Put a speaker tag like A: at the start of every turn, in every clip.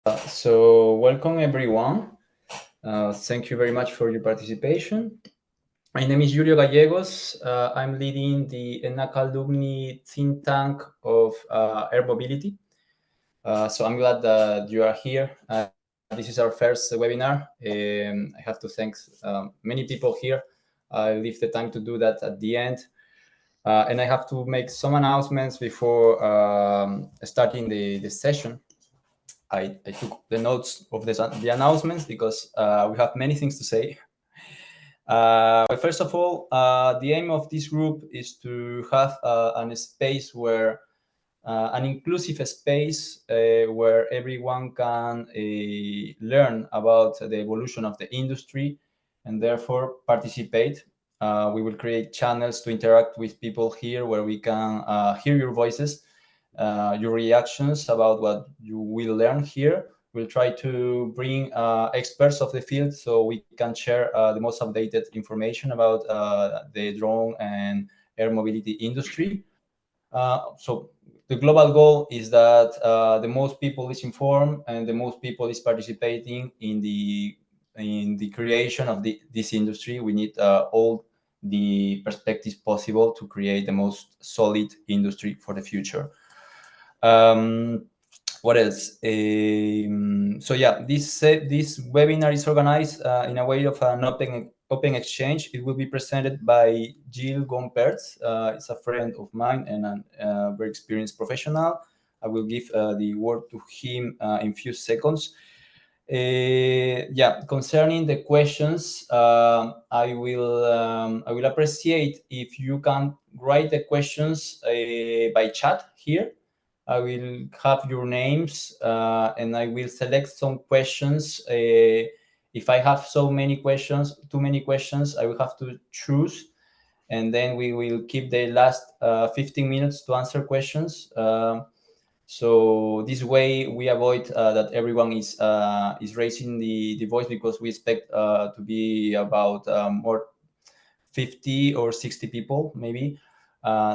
A: So welcome everyone. Thank you very much for your participation. My name is Giulio GALLEGOS. I'm leading the ENAC alumni think tank of air mobility. So I'm glad that you are here. This is our first webinar. I have to thank many people here. I leave the time to do that at the end. And I have to make some announcements before starting the session. I took the notes of the announcements because we have many things to say. But first of all, the aim of this group is to have a space where an inclusive space where everyone can learn about the evolution of the industry and therefore participate. We will create channels to interact with people here where we can hear your voices, your reactions about what you will learn here. We'll try to bring experts of the field so we can share the most updated information about the drone and air mobility industry. So the global goal is that the most people is informed and the most people is participating in the creation of this industry. We need all the perspectives possible to create the most solid industry for the future. What else? So yeah, this webinar is organized in a way of an open exchange. It will be presented by Gilles GOMPERTZ. It's a friend of mine and a very experienced professional. I will give the word to him in few seconds. Yeah, concerning the questions, I will appreciate if you can write the questions by chat here. I will have your names and I will select some questions. If I have too many questions, I will have to choose, and then we will keep the last 15 minutes to answer questions. So this way we avoid that everyone is raising the voice, because we expect to be about more 50 or 60 people maybe.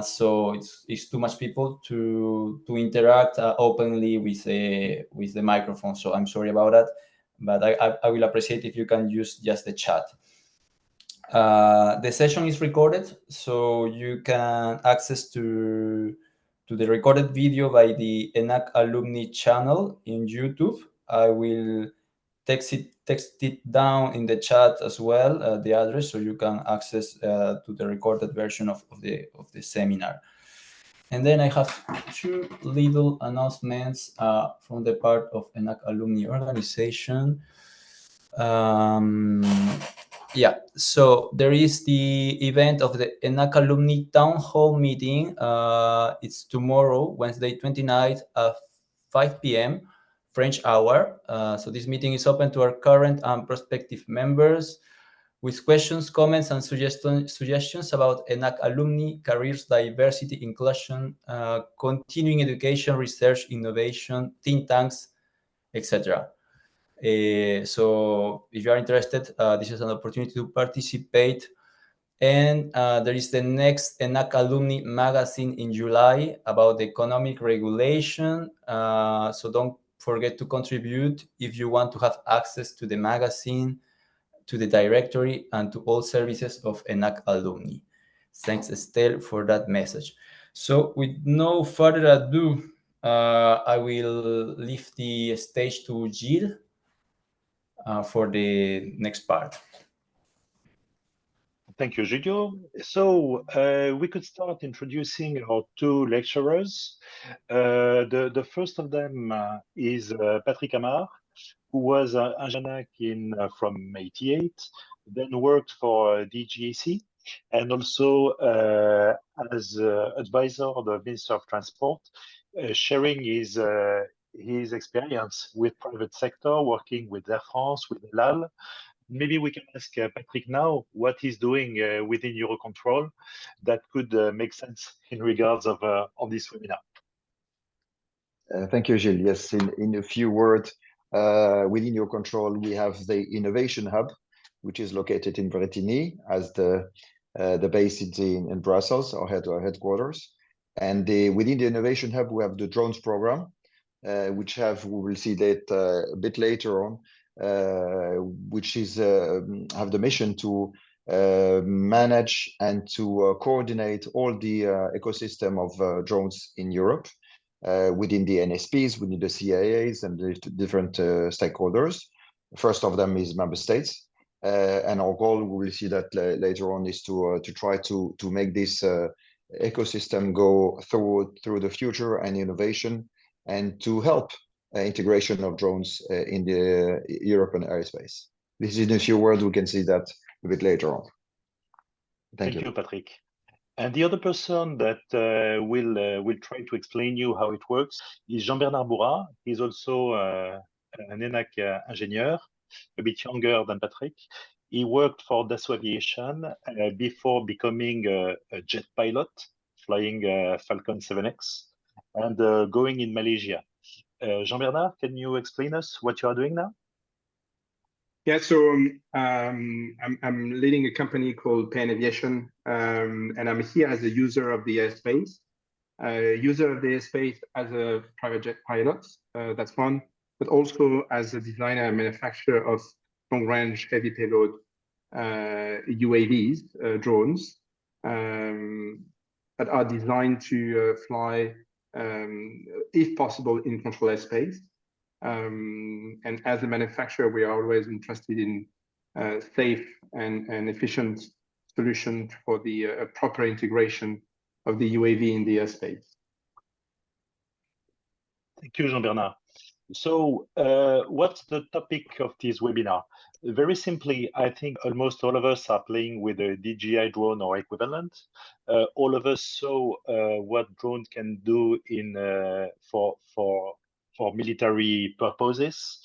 A: So it's too much people to interact openly with the microphone. So I'm sorry about that, but I will appreciate if you can use just the chat. The session is recorded, so you can access to the recorded video by the ENAC alumni channel in YouTube. I will text it down in the chat as well, the address, so you can access to the recorded version of the seminar. And then I have two little announcements from the part of ENAC alumni organization. Yeah, so there is the event of the ENAC alumni town hall meeting. It's tomorrow, Wednesday 29th at 5 p.m. French hour. So this meeting is open to our current and prospective members with questions, comments, and suggestions about ENAC alumni, careers, diversity, inclusion, continuing education, research, innovation, think tanks, etc. So if you are interested, this is an opportunity to participate. And there is the next ENAC alumni magazine in July about the economic regulation. So don't forget to contribute if you want to have access to the magazine, to the directory, and to all services of ENAC alumni. Thanks, Estelle, for that message. So with no further ado, I will leave the stage to Gilles for the next part.
B: Thank you, Giulio. So we could start introducing our two lecturers. The first of them is Patrick AMAR, who was IENAC from '88, then worked for DGAC, and also as advisor of the Minister of Transport, sharing his experience with private sector, working with Air France, with ELAL. Maybe we can ask Patrick now what he's doing within Eurocontrol that could make sense in regards of on this webinar.
C: Thank you, Gilles. Yes, in a few words, within Eurocontrol, we have the Innovation Hub, which is located in Bretigny, as the base is in Brussels, our headquarters. And within the Innovation Hub, we have the drones program, which we will see that a bit later on, which is have the mission to manage and to coordinate all the ecosystem of drones in Europe within the NSPs, within the CIAs and the different stakeholders. First of them is member states. And our goal, we will see that later on, is to try to make this ecosystem go through the future and innovation, and to help integration of drones in the European airspace. This is in a few words. We can see that a bit later on. Thank you,
B: Patrick. And the other person that will try to explain you how it works is Jean-Bernard BOURA. He's also an IENAC ingénieur, a bit younger than Patrick. He worked for Dassault Aviation before becoming a jet pilot, flying Falcon 7X, and going in Malaysia. Jean-Bernard, can you explain us what you are doing now?
D: Yeah, so I'm leading a company called PAN Aviation, and I'm here as a user of the airspace. User of the airspace as a private jet pilot, that's fun, but also as a designer and manufacturer of long-range heavy payload UAVs, drones, that are designed to fly, if possible, in controlled airspace. And as a manufacturer, we are always interested in safe and efficient solution for the proper integration of the UAV in the airspace.
B: Thank you, Jean-Bernard. So what's the topic of this webinar? Very simply, I think almost all of us are playing with a DJI drone or equivalent. All of us saw what drone can do in for military purposes.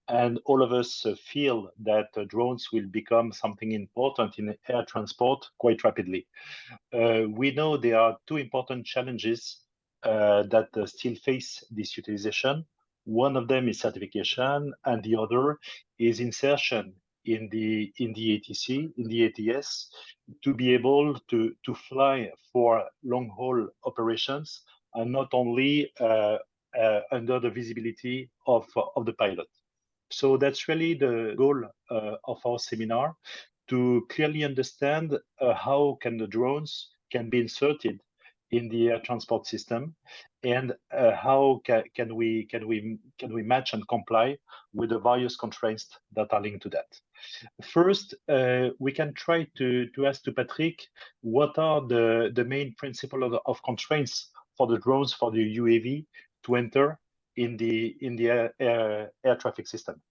B: And all of us feel that drones will become something important in air transport quite rapidly. We know there are two important challenges that still face this utilization. One of them is certification, and the other is insertion in the ATC, in the ATS, to be able to fly for long-haul operations and not only under the visibility of the pilot. So that's really the goal of our seminar, to clearly understand how can the drones can be inserted in the air transport system, and how can we match and comply with the various constraints that are linked to that. First, we can try to ask to Patrick, what are the main principles of constraints for the drones, for the UAV to enter in the air traffic system?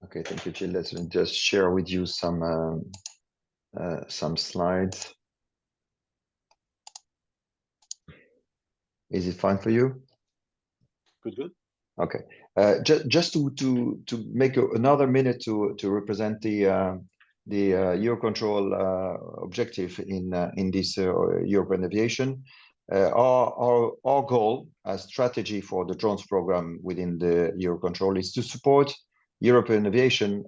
C: Okay, thank you, Gilles. Let me just share with you some slides. Is it fine for you?
B: Good.
C: Okay. Just to make another minute to represent the Eurocontrol objective in this European aviation. Our goal as strategy for the drones program within the Eurocontrol is to support European aviation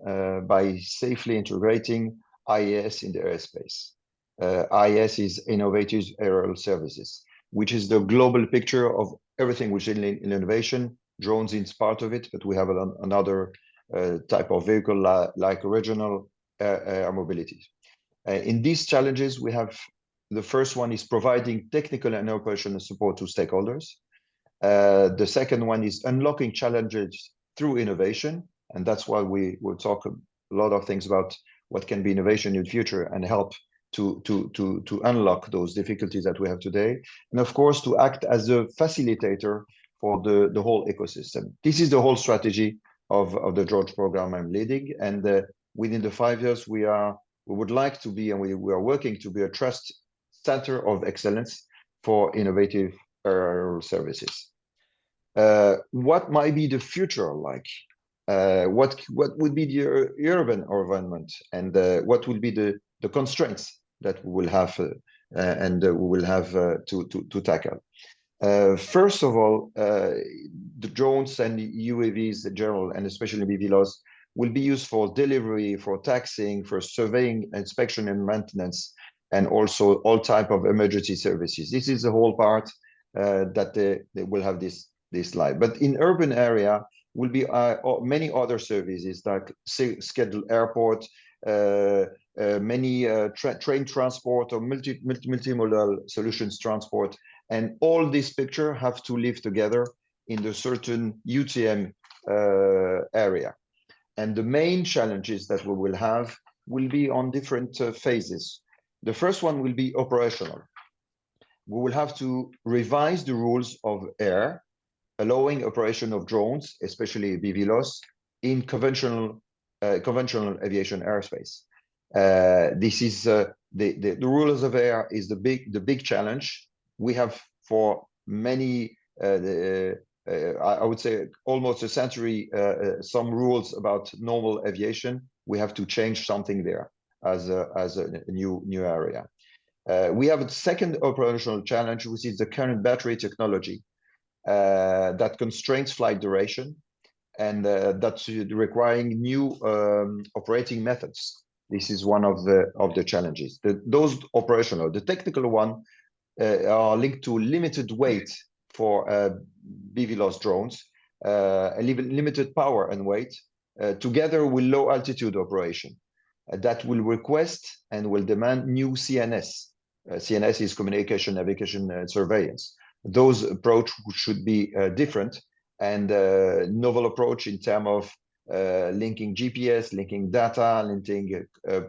C: by safely integrating IAS in the airspace. IAS is Innovative Aerial Services, which is the global picture of everything which is in innovation. Drones is part of it, but we have another type of vehicle like regional air mobility. In these challenges, we have the first one is providing technical and operational support to stakeholders. The second one is unlocking challenges through innovation, and that's why we will talk a lot of things about what can be innovation in the future and help to unlock those difficulties that we have today. And of course, to act as a facilitator for the whole ecosystem. This is the whole strategy of the drones program I'm leading. And within the 5 years, we would like to be, and we are working to be a trust center of excellence for innovative air services. What might be the future like? What would be the urban environment, and what will be the constraints that we will have to tackle? First of all, the drones and UAVs in general, and especially BVLOS, will be used for delivery, for taxiing, for surveying, inspection and maintenance, and also all type of emergency services. This is the whole part that they will have this this slide. But in urban area will be many other services like scheduled airport, many train transport or multimodal solutions transport, and all this picture have to live together in the certain UTM area. And the main challenges that we will have will be on different phases. The first one will be operational. We will have to revise the rules of air, allowing operation of drones, especially BVLOS, in conventional aviation airspace. This is the rules of air is the big challenge. We have for many, I would say almost a century, some rules about normal aviation. We have to change something there as a new area. We have a second operational challenge, which is the current battery technology that constrains flight duration, and that's requiring new operating methods. This is one of the challenges. Those operational, the technical one, are linked to limited weight for BVLOS drones, and even limited power and weight, together with low altitude operation. That will request and will demand new CNS. CNS is communication, navigation, and surveillance. Those approach should be different, and novel approach in terms of linking GPS, linking data, linking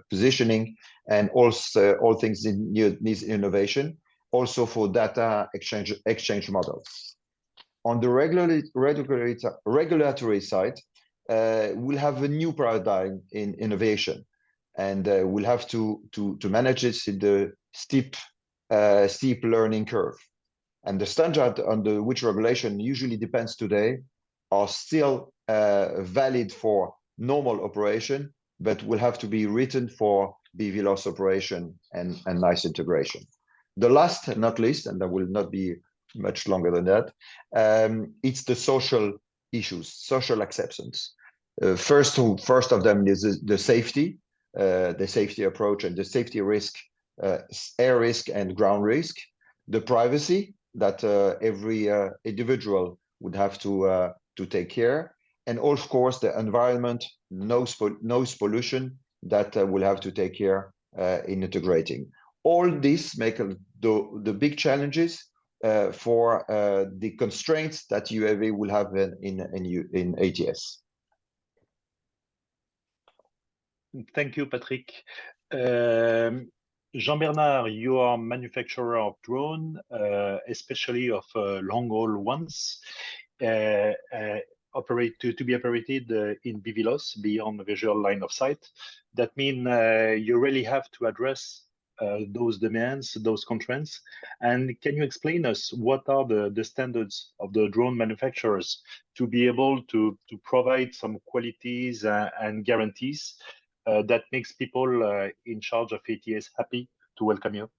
C: positioning, and also all things needs innovation, also for data exchange models. On the regulatory side, we'll have a new paradigm in innovation, and we'll have to manage this in the steep learning curve. And the standard under which regulation usually depends today are still valid for normal operation, but will have to be written for BVLOS operation and nice integration. The last and not least, and that will not be much longer than that, it's the social issues, social acceptance. First of them is the safety approach and the safety risk, air risk and ground risk, the privacy that every individual would have to take care, and of course the environment, noise pollution that will have to take care in integrating. All this make the big challenges for the constraints that UAV will have in ATS.
B: Thank you, Patrick. Jean-Bernard, you are manufacturer of drone, especially of long-haul ones, to be operated in BVLOS, beyond the visual line of sight. That means you really have to address those demands, those constraints. And can you explain us what are the standards of the drone manufacturers to be able to provide some qualities and guarantees that makes people in charge of ATS happy to welcome you?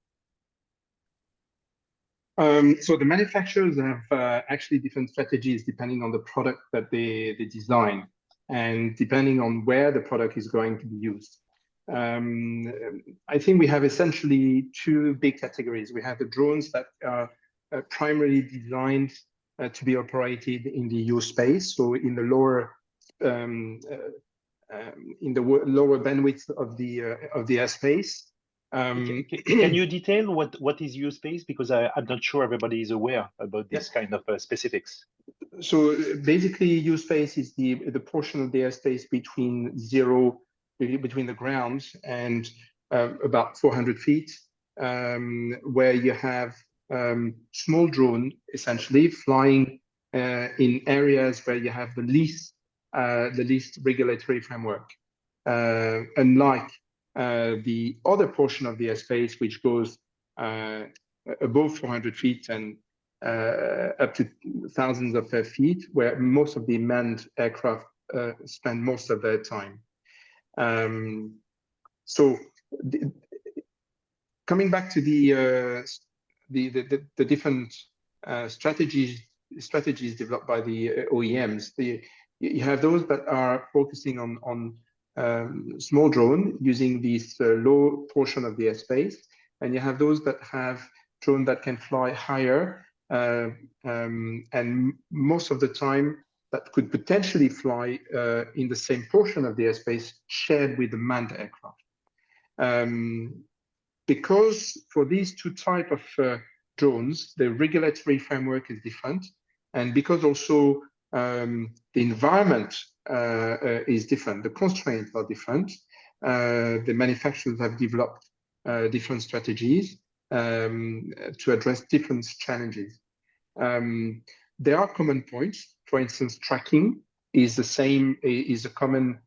D: So the manufacturers have actually different strategies depending on the product that they design and depending on where the product is going to be used. I think we have essentially two big categories. We have the drones that are primarily designed to be operated in the EU space, so in the lower bandwidth of the airspace.
B: Can you detail what is U space? Because I'm not sure everybody is aware about this kind of specifics.
D: So basically, U space is the portion of the airspace between the ground and about 400 feet, where you have small drone essentially flying in areas where you have the least regulatory framework, unlike the other portion of the airspace, which goes above 400 feet and up to thousands of feet, where most of the manned aircraft spend most of their time. Coming back to the different strategies developed by the OEMs, you have those that are focusing on small drone using this low portion of the airspace, and you have those that have drone that can fly higher and most of the time that could potentially fly in the same portion of the airspace shared with the manned aircraft. Because for these two types of drones, the regulatory framework is different, and because also the environment is different, the constraints are different, the manufacturers have developed different strategies to address different challenges. There are common points. For instance, tracking is a common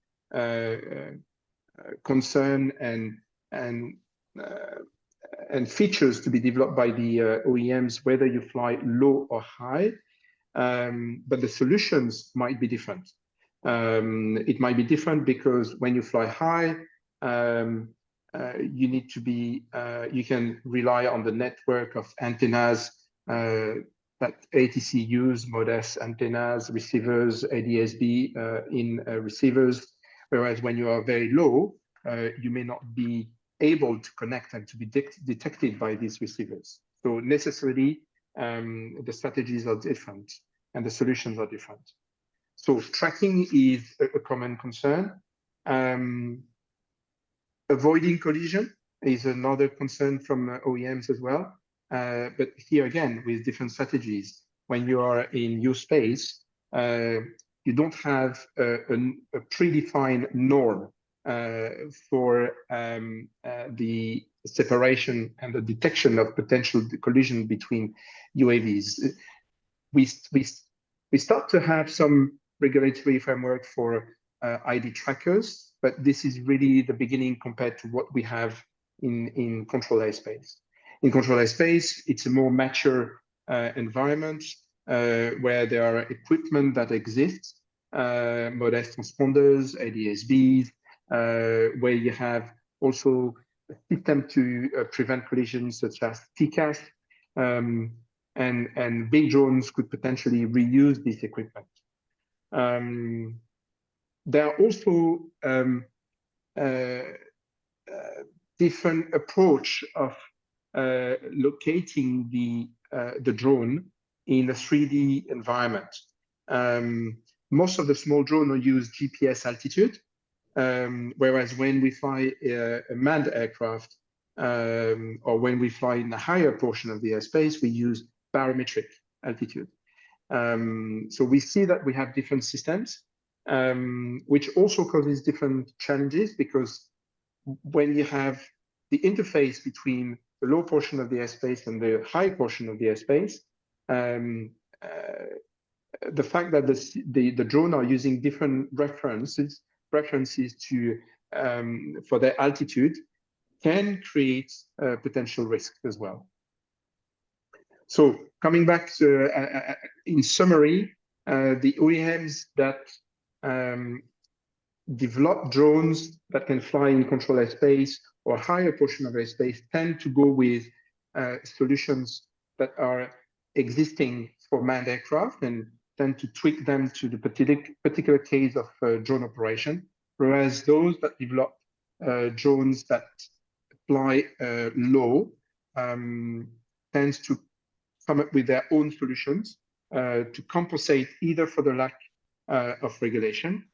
D: concern and features to be developed by the OEMs, whether you fly low or high, but the solutions might be different. It might be different because when you fly high, you need to be, you can rely on the network of antennas that ATC use, modest antennas, receivers, ADS-B in receivers, whereas when you are very low, you may not be able to connect and to be detected by these receivers. So necessarily, the strategies are different and the solutions are different. So tracking is a common concern. Avoiding collision is another concern from OEMs as well. But here again, with different strategies, when you are in your space, you don't have a predefined norm for the separation and the detection of potential collision between UAVs. We start to have some regulatory framework for ID trackers, but this is really the beginning compared to what we have in control airspace. In control airspace, it's a more mature environment where there are equipment that exists, modest transponders, ADS-Bs, where you have also a system to prevent collisions such as TCAS, and big drones could potentially reuse this equipment. There are also different approach of locating the drone in a 3D environment. Most of the small drones use GPS altitude, whereas when we fly a manned aircraft or when we fly in a higher portion of the airspace, we use barometric altitude. So we see that we have different systems, which also causes different challenges, because when you have the interface between the low portion of the airspace and the high portion of the airspace, the fact that the drone are using different references to for their altitude can create potential risk as well. So coming back to, in summary, the OEMs that develop drones that can fly in control airspace or higher portion of airspace tend to go with solutions that are existing for manned aircraft and tend to tweak them to the particular case of drone operation, whereas those that develop drones that fly low tends to come up with their own solutions to compensate either for the lack of regulation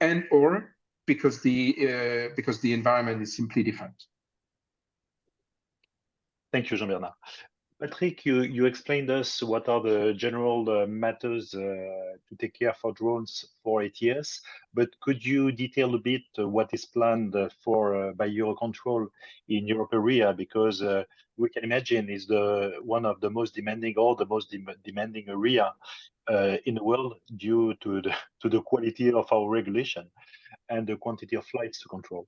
D: and or because the environment is simply different.
B: Thank you, Jean-Bernard. Patrick, you explained us what are the general matters to take care for drones for ATS, but could you detail a bit what is planned for by Eurocontrol in Europe area? Because we can imagine is one of the most demanding or the most demanding area in the world due to the quality of our regulation and the quantity of flights to control.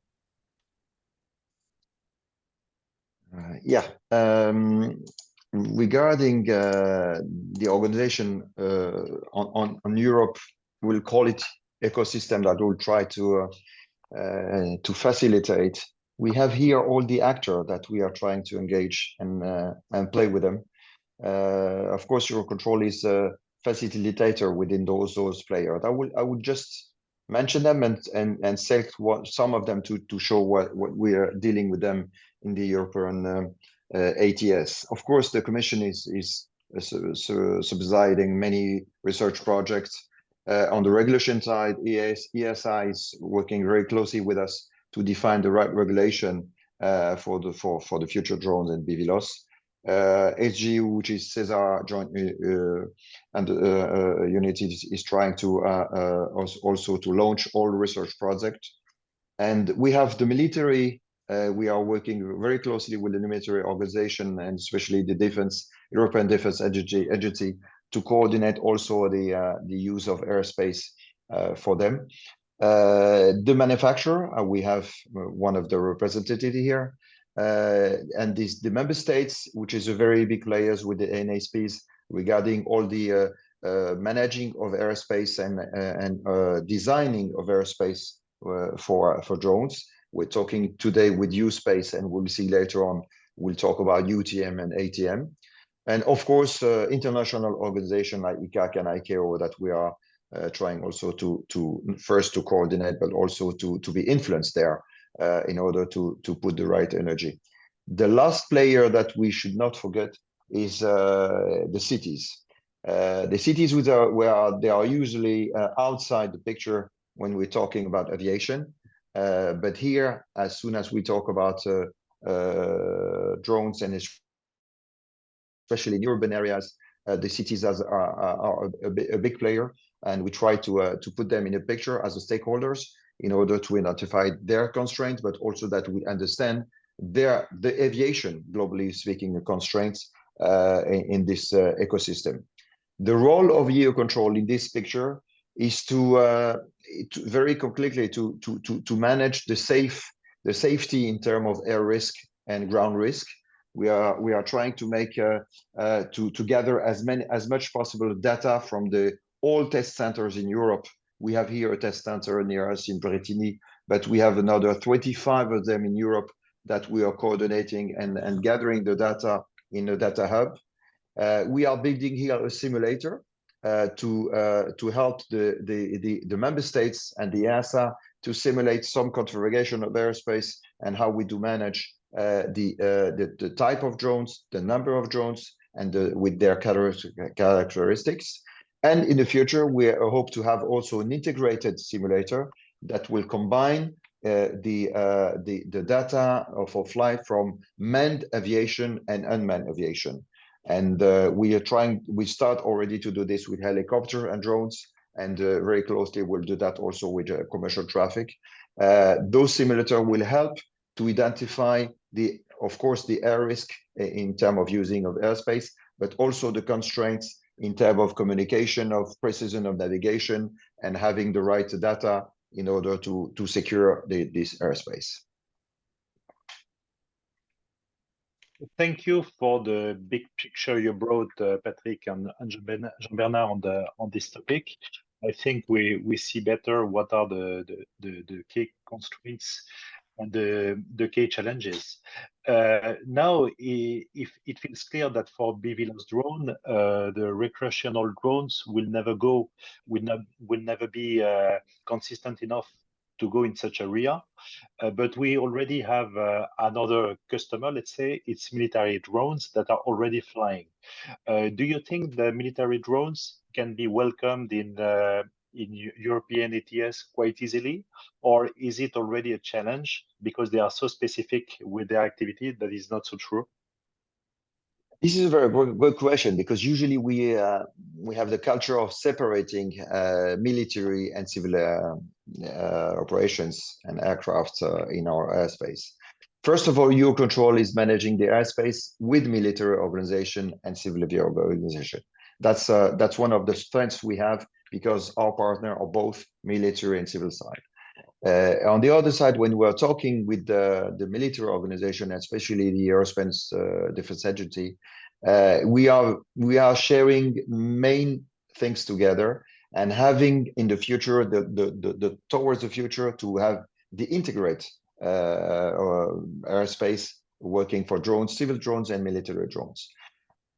C: Regarding the organization on Europe, we'll call it ecosystem that will try to facilitate. We have here all the actors that we are trying to engage and play with them. Of course, Eurocontrol is a facilitator within those players. I would just mention them and select some of them to show what we are dealing with them in the European ATS. Of course, the Commission is subsidizing many research projects. On the regulation side, ESI is working very closely with us to define the right regulation for the future drones and BVLOS. HGU, which is CESAR joint and unit, is trying to also to launch all research projects. And we have the military. We are working very closely with the military organization and especially the European Defense Agency to coordinate also the use of airspace for them. The manufacturer, we have one of the representatives here, and the member states, which is a very big players with the NASPs regarding all the managing of airspace and designing of airspace for drones. We're talking today with U-Space, and we'll see later on, we'll talk about UTM and ATM. And of course, international organizations like ICAC and ICAO that we are trying also to first to coordinate, but also to be influenced there in order to put the right energy. The last player that we should not forget is the cities. The cities where they are usually outside the picture when we're talking about aviation. But here, as soon as we talk about drones, and especially in urban areas, the cities are a big player, and we try to put them in a picture as a stakeholders in order to identify their constraints, but also that we understand the aviation, globally speaking, constraints in this ecosystem. The role of Eurocontrol in this picture is to very completely to manage the safety in terms of air risk and ground risk. We are trying to make to gather as much possible data from all test centers in Europe. We have here a test center near us in Bretigny, but we have another 25 of them in Europe that we are coordinating and gathering the data in a data hub. We are building here a simulator to help the member states and the EASA to simulate some configuration of airspace and how we do manage the type of drones, the number of drones, and with their characteristics. And in the future, we hope to have also an integrated simulator that will combine the data for flight from manned aviation and unmanned aviation. And we start already to do this with helicopter and drones, and very closely we'll do that also with commercial traffic. Those simulators will help to identify of course, the air risk in terms of using of airspace, but also the constraints in terms of communication, of precision of navigation, and having the right data in order to secure this airspace.
B: Thank you for the big picture you brought, Patrick and Jean-Bernard on this topic. I think we see better what are the key constraints and the key challenges. Now, if it feels clear that for BVLOS drone, the recreational drones will never be consistent enough to go in such area. But we already have another customer, let's say, it's military drones that are already flying. Do you think the military drones can be welcomed in European ATS quite easily, or is it already a challenge because they are so specific with their activity that is not so true?
C: This is a very good question, because usually we have the culture of separating military and civil operations and aircraft in our airspace. First of all, Eurocontrol is managing the airspace with military organization and civil aviation organization. That's one of the strengths we have, because our partner are both military and civil side. On the other side, when we're talking with the military organization, especially the Aerospace Defense Agency, we are sharing main things together and having in the future towards the future to have the integrate airspace working for drones, civil drones and military drones.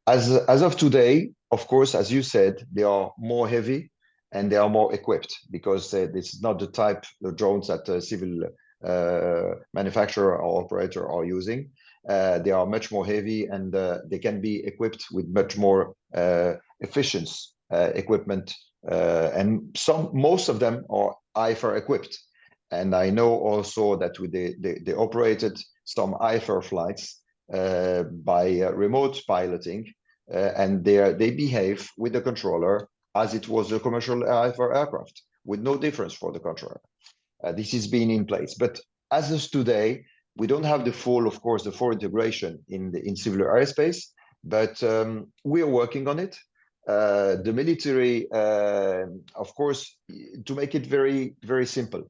C: As of today, of course, as you said, they are more heavy and they are more equipped, because this is not the type of drones that civil manufacturer or operator are using. They are much more heavy, and they can be equipped with much more efficient equipment, and most of them are IFR equipped. And I know also that they operated some IFR flights by remote piloting, and they behave with the controller as it was a commercial IFR aircraft, with no difference for the controller. This has been in place, but as of today, we don't have the full, of course, the full integration in civil aerospace, but we are working on it. The military, of course, to make it very, very simple.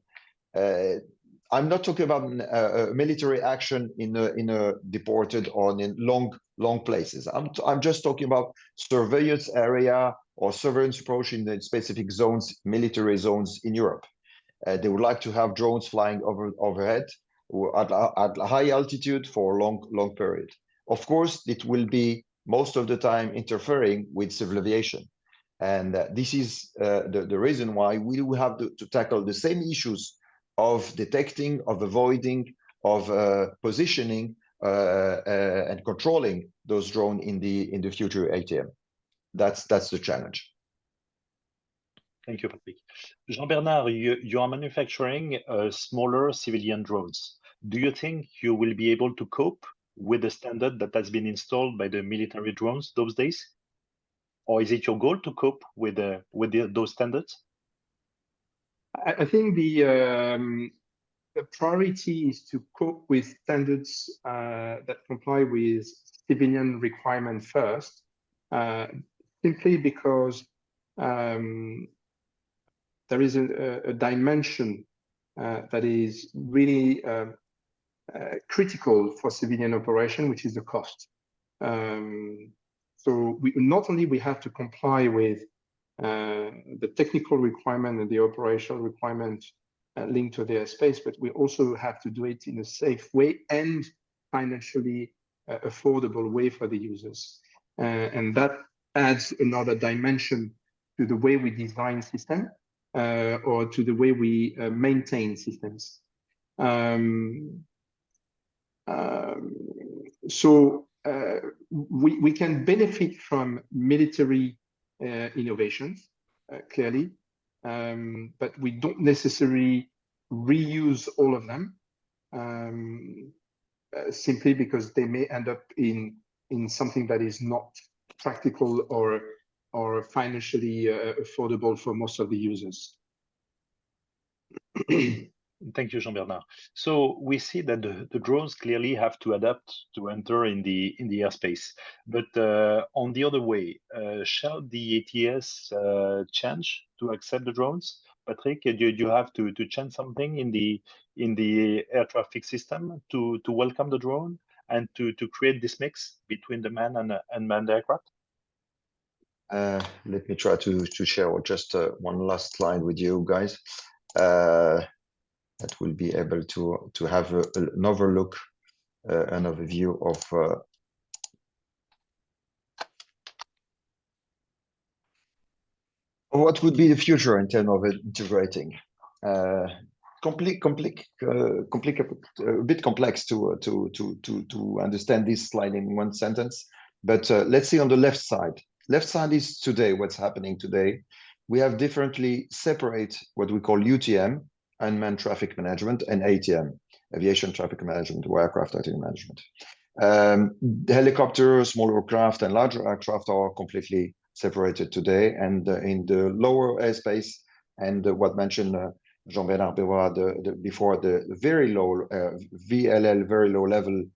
C: I'm not talking about military action in a deported or in long places. I'm just talking about surveillance area or surveillance approach in the specific zones, military zones in Europe. They would like to have drones flying overhead at high altitude for a long period. Of course, it will be most of the time interfering with civil aviation. And this is the reason why we will have to tackle the same issues of detecting, of avoiding, of positioning and controlling those drones in the future ATM. That's the challenge.
B: Thank you, Patrick. Jean-Bernard, you are manufacturing smaller civilian drones. Do you think you will be able to cope with the standard that has been installed by the military drones those days? Or is it your goal to cope with those standards?
D: I think the priority is to cope with standards that comply with civilian requirement first, simply because there is a dimension that is really critical for civilian operation, which is the cost. So not only we have to comply with the technical requirement and the operational requirement linked to the airspace, but we also have to do it in a safe way and financially affordable way for the users. And that adds another dimension to the way we design systems or to the way we maintain systems. So we can benefit from military innovations, clearly, but we don't necessarily reuse all of them, simply because they may end up in something that is not practical or financially affordable for most of the users.
B: Thank you, Jean-Bernard. So we see that the drones clearly have to adapt to enter in the airspace. But on the other way, shall the ATS change to accept the drones? Patrick, do you have to change something in the air traffic system to welcome the drone and to create this mix between the manned and unmanned aircraft?
C: Let me try to share just one last slide with you guys. That will be able to have an overlook, an overview of what would be the future in terms of integrating. A bit complex to understand this slide in one sentence, but let's see on the left side. Left side is today, what's happening today. We have differently separate what we call UTM, unmanned traffic management, and ATM, aviation traffic management, or aircraft traffic management. The helicopter, smaller aircraft, and larger aircraft are completely separated today. And in the lower airspace, and what mentioned Jean-Bernard BOURA before, the very low VLL, very low level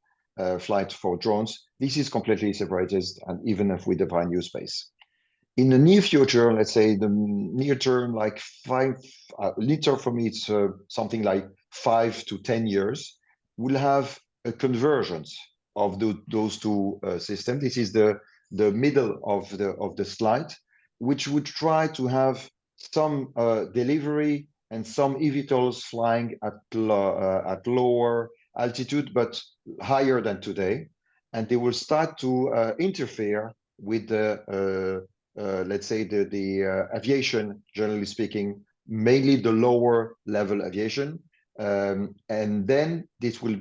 C: flight for drones, this is completely separated, and even if we define new space. In the near future, let's say the near term, like later for me, it's something like 5 to 10 years, we'll have a convergence of those two systems. This is the middle of the slide, which would try to have some delivery and some eVTOLs flying at lower altitude, but higher than today. And they will start to interfere with the let's say the aviation, generally speaking, mainly the lower level aviation, And then this will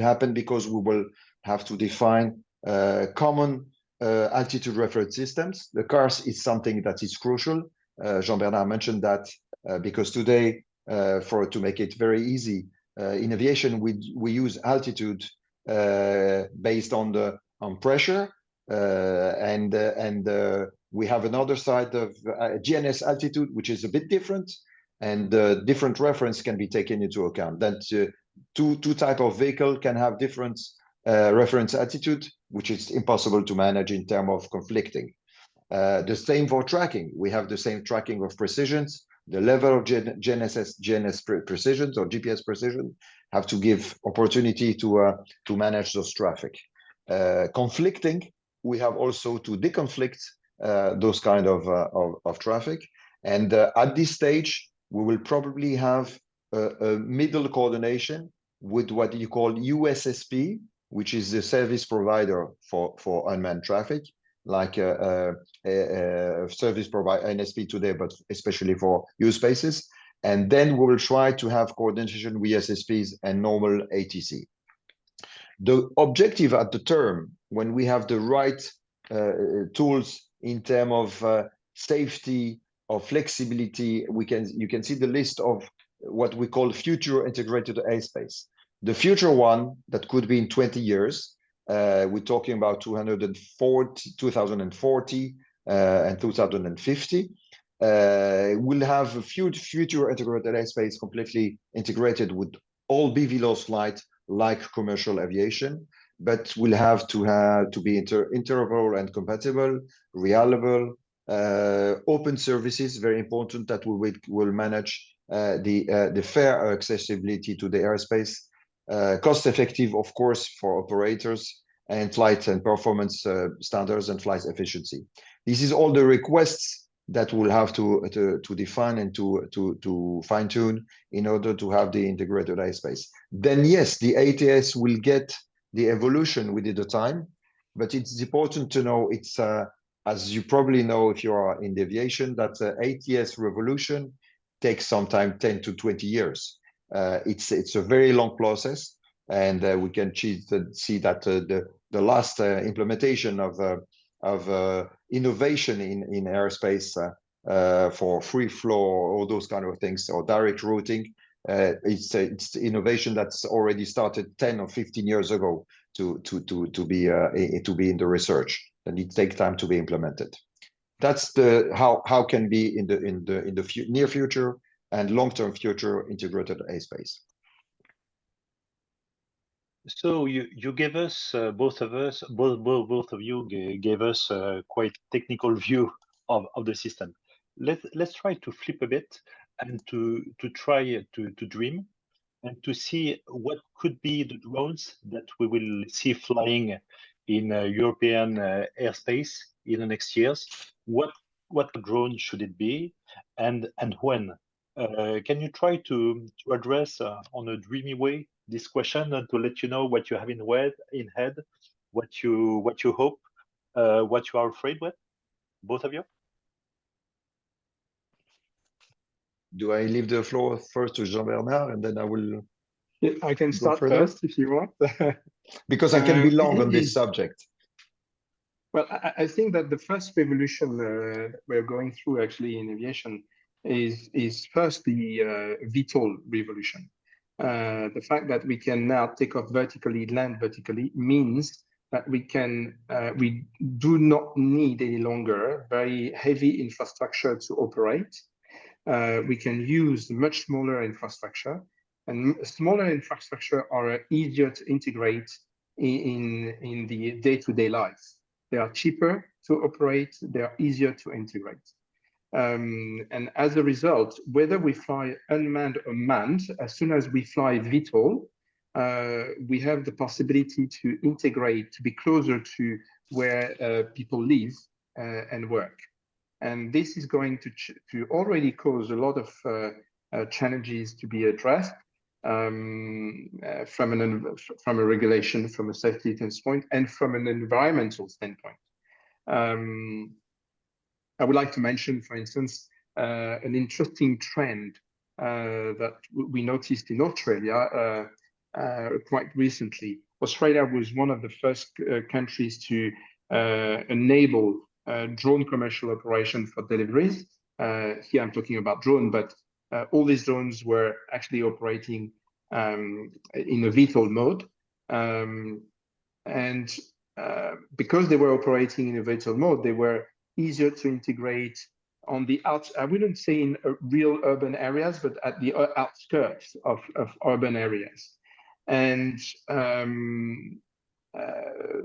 C: happen because we will have to define common altitude reference systems. The cars is something that is crucial. Jean-Bernard mentioned that because today, to make it very easy, in aviation we use altitude based on pressure, and we have another side of GNS altitude, which is a bit different, and different reference can be taken into account. That two type of vehicle can have different reference altitude, which is impossible to manage in terms of conflicting. The same for tracking. We have the same tracking of precisions. The level of GNS precisions or GPS precision have to give opportunity to manage those traffic. Conflicting, we have also to deconflict those kind of traffic. And at this stage, we will probably have a middle coordination with what you call USSP, which is the service provider for unmanned traffic, like a service provider, NSP today, but especially for use spaces. And then we will try to have coordination with SSPs and normal ATC. The objective at the term, when we have the right tools in terms of safety or flexibility, you can see the list of what we call future integrated airspace. The future one that could be in 20 years, we're talking about 2040 and 2050. We'll have a future integrated airspace completely integrated with all BVLOS flight like commercial aviation, but we'll have to be interoperable and compatible, reliable, open services, very important, that we will manage the fair accessibility to the airspace, cost effective, of course, for operators, and flight and performance standards and flight efficiency. This is all the requests that we'll have to define and to fine tune in order to have the integrated airspace. Then yes, the ATS will get the evolution within the time, but it's important to know it's as you probably know if you are in the aviation, that ATS revolution takes some time, 10 to 20 years. It's a very long process, and we can see that the last implementation of innovation in airspace for free flow, all those kind of things, or direct routing, it's innovation that's already started 10 or 15 years ago to be in the research, and it takes time to be implemented. That's the how can be in the near future and long-term future integrated airspace.
B: So you gave us both of you gave us a quite technical view of the system. Let's try to flip a bit and to try to dream and to see what could be the drones that we will see flying in European airspace in the next years. What drone should it be, and when? Can you try to address on a dreamy way this question, and to let you know what you have in head, what you hope, what you are afraid with, both of you?
C: Do I leave the floor first to Jean-Bernard, and then I will?
D: Yeah, I can start first if you want.
C: Because I can be long on this subject.
D: Well, I think that the first revolution we're going through actually in aviation is first the VTOL revolution. The fact that we can now take off vertically, land vertically, means that we do not need any longer very heavy infrastructure to operate. We can use much smaller infrastructure, and smaller infrastructure are easier to integrate in the day-to-day life. They are cheaper to operate, they are easier to integrate. And as a result, whether we fly unmanned or manned, as soon as we fly VTOL, we have the possibility to integrate, to be closer to where people live and work. And this is going to already cause a lot of challenges to be addressed from a regulation, from a safety standpoint, and from an environmental standpoint. I would like to mention, for instance, an interesting trend that we noticed in Australia quite recently. Australia was one of the first countries to enable drone commercial operation for deliveries. Here I'm talking about drone, but all these drones were actually operating in a VTOL mode. Because they were operating in a VTOL mode, they were easier to integrate on the I wouldn't say in real urban areas, but at the outskirts of urban areas. And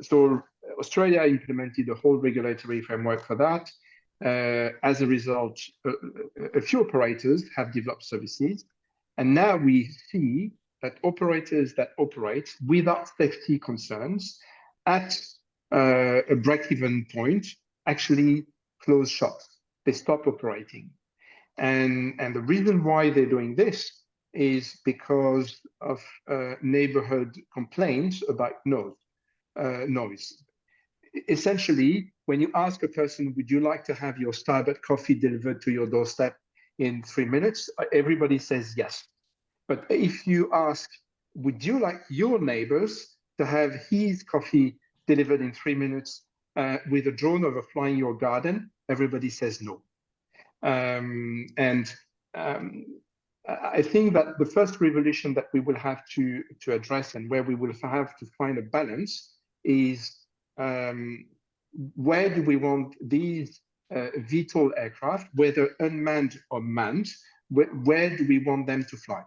D: so Australia implemented a whole regulatory framework for that. As a result, a few operators have developed services. And now we see that operators that operate without safety concerns at a break-even point actually close shop. They stop operating. And the reason why they're doing this is because of neighborhood complaints about noise. Essentially, when you ask a person, would you like to have your Starbucks coffee delivered to your doorstep in 3 minutes? Everybody says yes. But if you ask, would you like your neighbors to have his coffee delivered in 3 minutes with a drone overflying your garden? Everybody says no. I think that the first revolution that we will have to address, and where we will have to find a balance, is where do we want these VTOL aircraft, whether unmanned or manned, where do we want them to fly?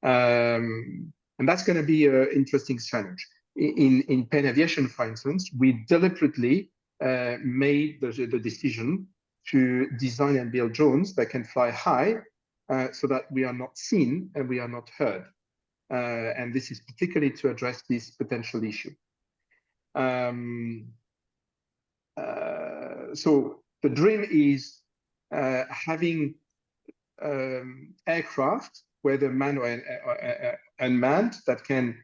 D: And that's going to be an interesting challenge. In Pen Aviation, for instance, we deliberately made the decision to design and build drones that can fly high so that we are not seen and we are not heard. And this is particularly to address this potential issue. So the dream is having aircraft, whether manned or unmanned, that can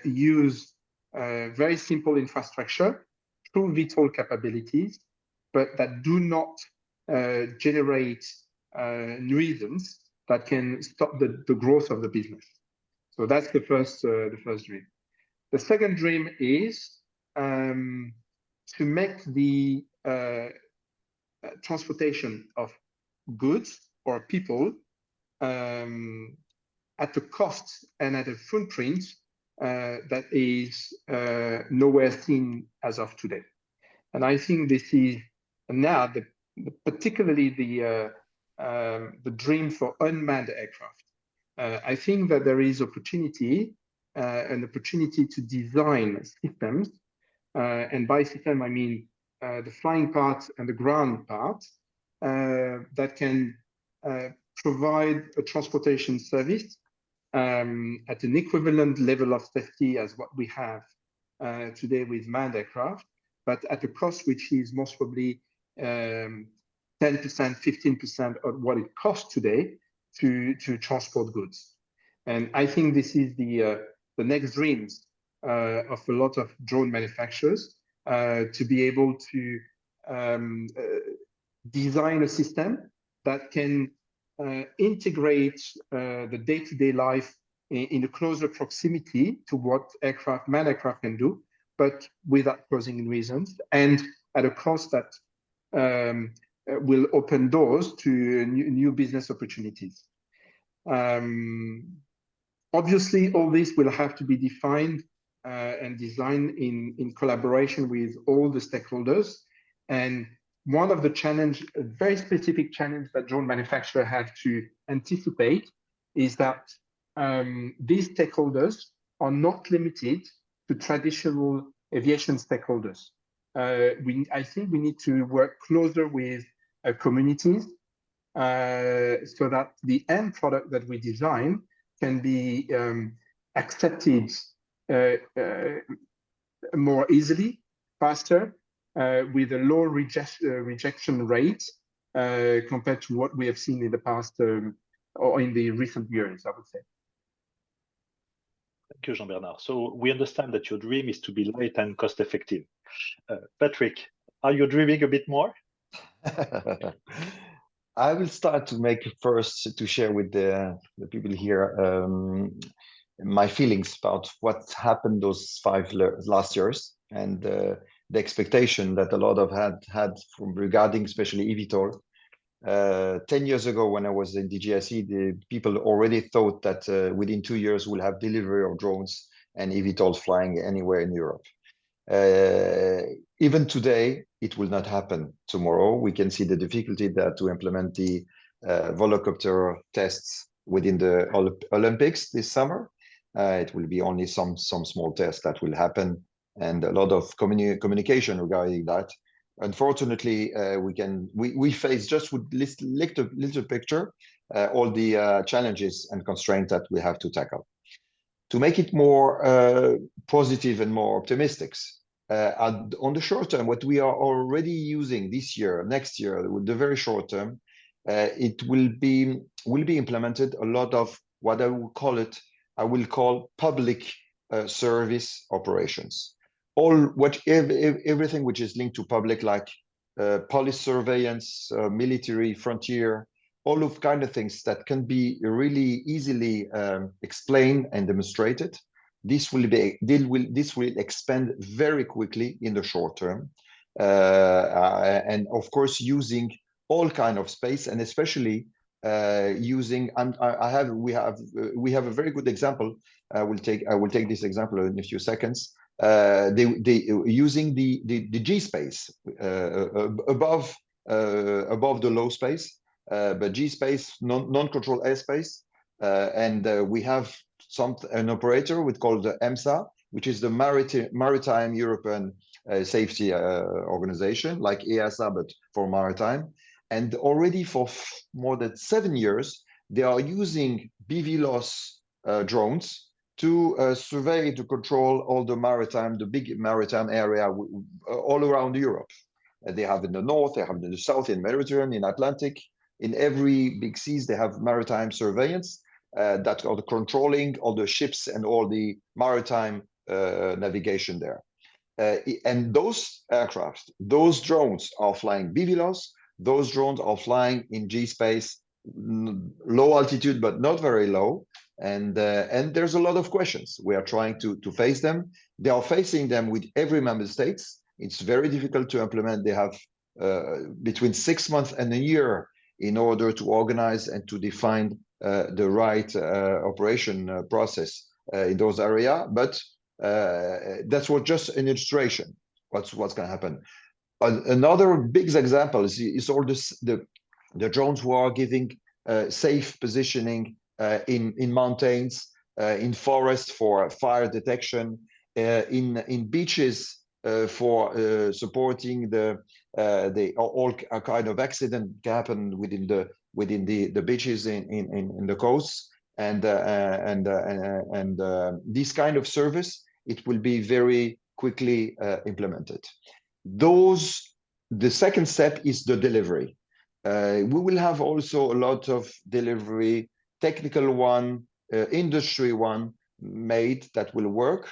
D: use very simple infrastructure through VTOL capabilities, but that do not generate nuisance that can stop the growth of the business. So that's the first dream. The second dream is to make the transportation of goods or people at a cost and at a footprint that is nowhere seen as of today. And I think this is now particularly the dream for unmanned aircraft. I think that there is an opportunity to design systems, and by system I mean the flying part and the ground part, that can provide a transportation service at an equivalent level of safety as what we have today with manned aircraft, but at a cost which is most probably 10%, 15% of what it costs today to transport goods. And I think this is the next dreams of a lot of drone manufacturers, to be able to design a system that can integrate the day-to-day life in a closer proximity to what manned aircraft can do, but without causing nuisance and at a cost that will open doors to new business opportunities. Obviously, all this will have to be defined and designed in collaboration with all the stakeholders. And one of the challenge, a very specific challenge that drone manufacturers have to anticipate is that these stakeholders are not limited to traditional aviation stakeholders. I think we need to work closer with communities so that the end product that we design can be accepted more easily, faster, with a low rejection rate compared to what we have seen in the past or in the recent years, I would say.
B: Thank you, Jean-Bernard. So we understand that your dream is to be light and cost effective. Patrick, are you dreaming a bit more?
C: I will start to make first to share with the people here my feelings about what happened those last years, and the expectation that a lot of had from regarding especially eVTOL. 10 years ago, when I was in DGIC, the people already thought that within 2 years we'll have delivery of drones and eVTOLs flying anywhere in Europe. Even today, it will not happen tomorrow. We can see the difficulty that to implement the volocopter tests within the Olympics this summer. It will be only some small tests that will happen, and a lot of communication regarding that. Unfortunately, we face just with little picture all the challenges and constraints that we have to tackle. To make it more positive and more optimistic, on the short term, what we are already using this year, next year, with the very short term, it will be implemented a lot of what I will call public service operations. Everything which is linked to public, like police surveillance, military, frontier, all of kind of things that can be really easily explained and demonstrated. This will expand very quickly in the short term, and of course using all kind of space, and especially using. We have a very good example. I will take this example in a few seconds. Using the G space above the low space. But G space, non-controlled airspace, and we have an operator called the EMSA, which is the Maritime European Safety Organization, like EASA, but for maritime. And already for more than 7 years, they are using BVLOS drones to survey, to control all the big maritime area all around Europe. They have in the north, they have in the south, in Mediterranean, in Atlantic. In every big seas, they have maritime surveillance that are controlling all the ships and all the maritime navigation there. And those aircraft, those drones are flying BVLOS. Those drones are flying in G space, low altitude, but not very low. And there's a lot of questions. We are trying to face them. They are facing them with every member states. It's very difficult to implement. They have between 6 months and a year in order to organize and to define the right operation process in those areas. But that's just an illustration. What's going to happen? Another big example is all the drones who are giving safe positioning in mountains, in forests for fire detection, in beaches for supporting all kind of accident happen within the beaches in the coasts, and this kind of service, it will be very quickly implemented. The second step is the delivery. We will have also a lot of delivery, technical one, industry one made that will work.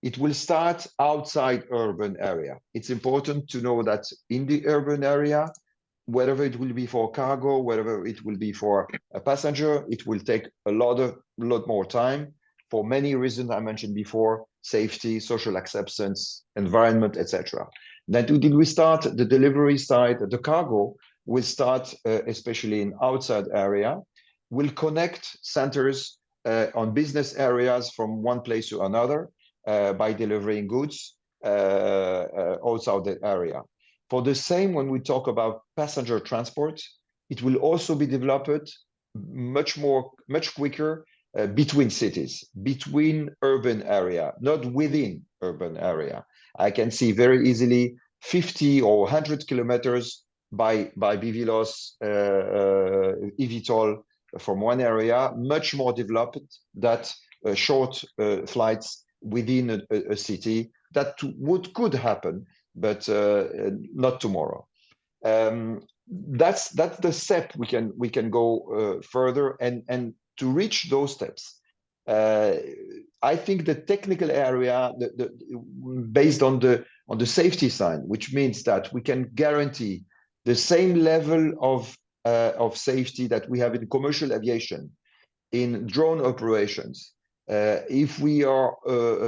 C: It will start outside urban area. It's important to know that in the urban area, whether it will be for cargo, whether it will be for a passenger, it will take a lot more time for many reasons I mentioned before: safety, social acceptance, environment, etc. Then we start the delivery side. The cargo will start especially in outside area, will connect centers on business areas from one place to another by delivering goods outside the area. For the same, when we talk about passenger transport, it will also be developed much quicker between cities, between urban area, not within urban area. I can see very easily 50 or 100 kilometers by BVLOS eVTOL from one area, much more developed than short flights within a city. That could happen, but not tomorrow. That's the step we can go further, and to reach those steps, I think the technical area, based on the safety side, which means that we can guarantee the same level of of safety that we have in commercial aviation, in drone operations. If we are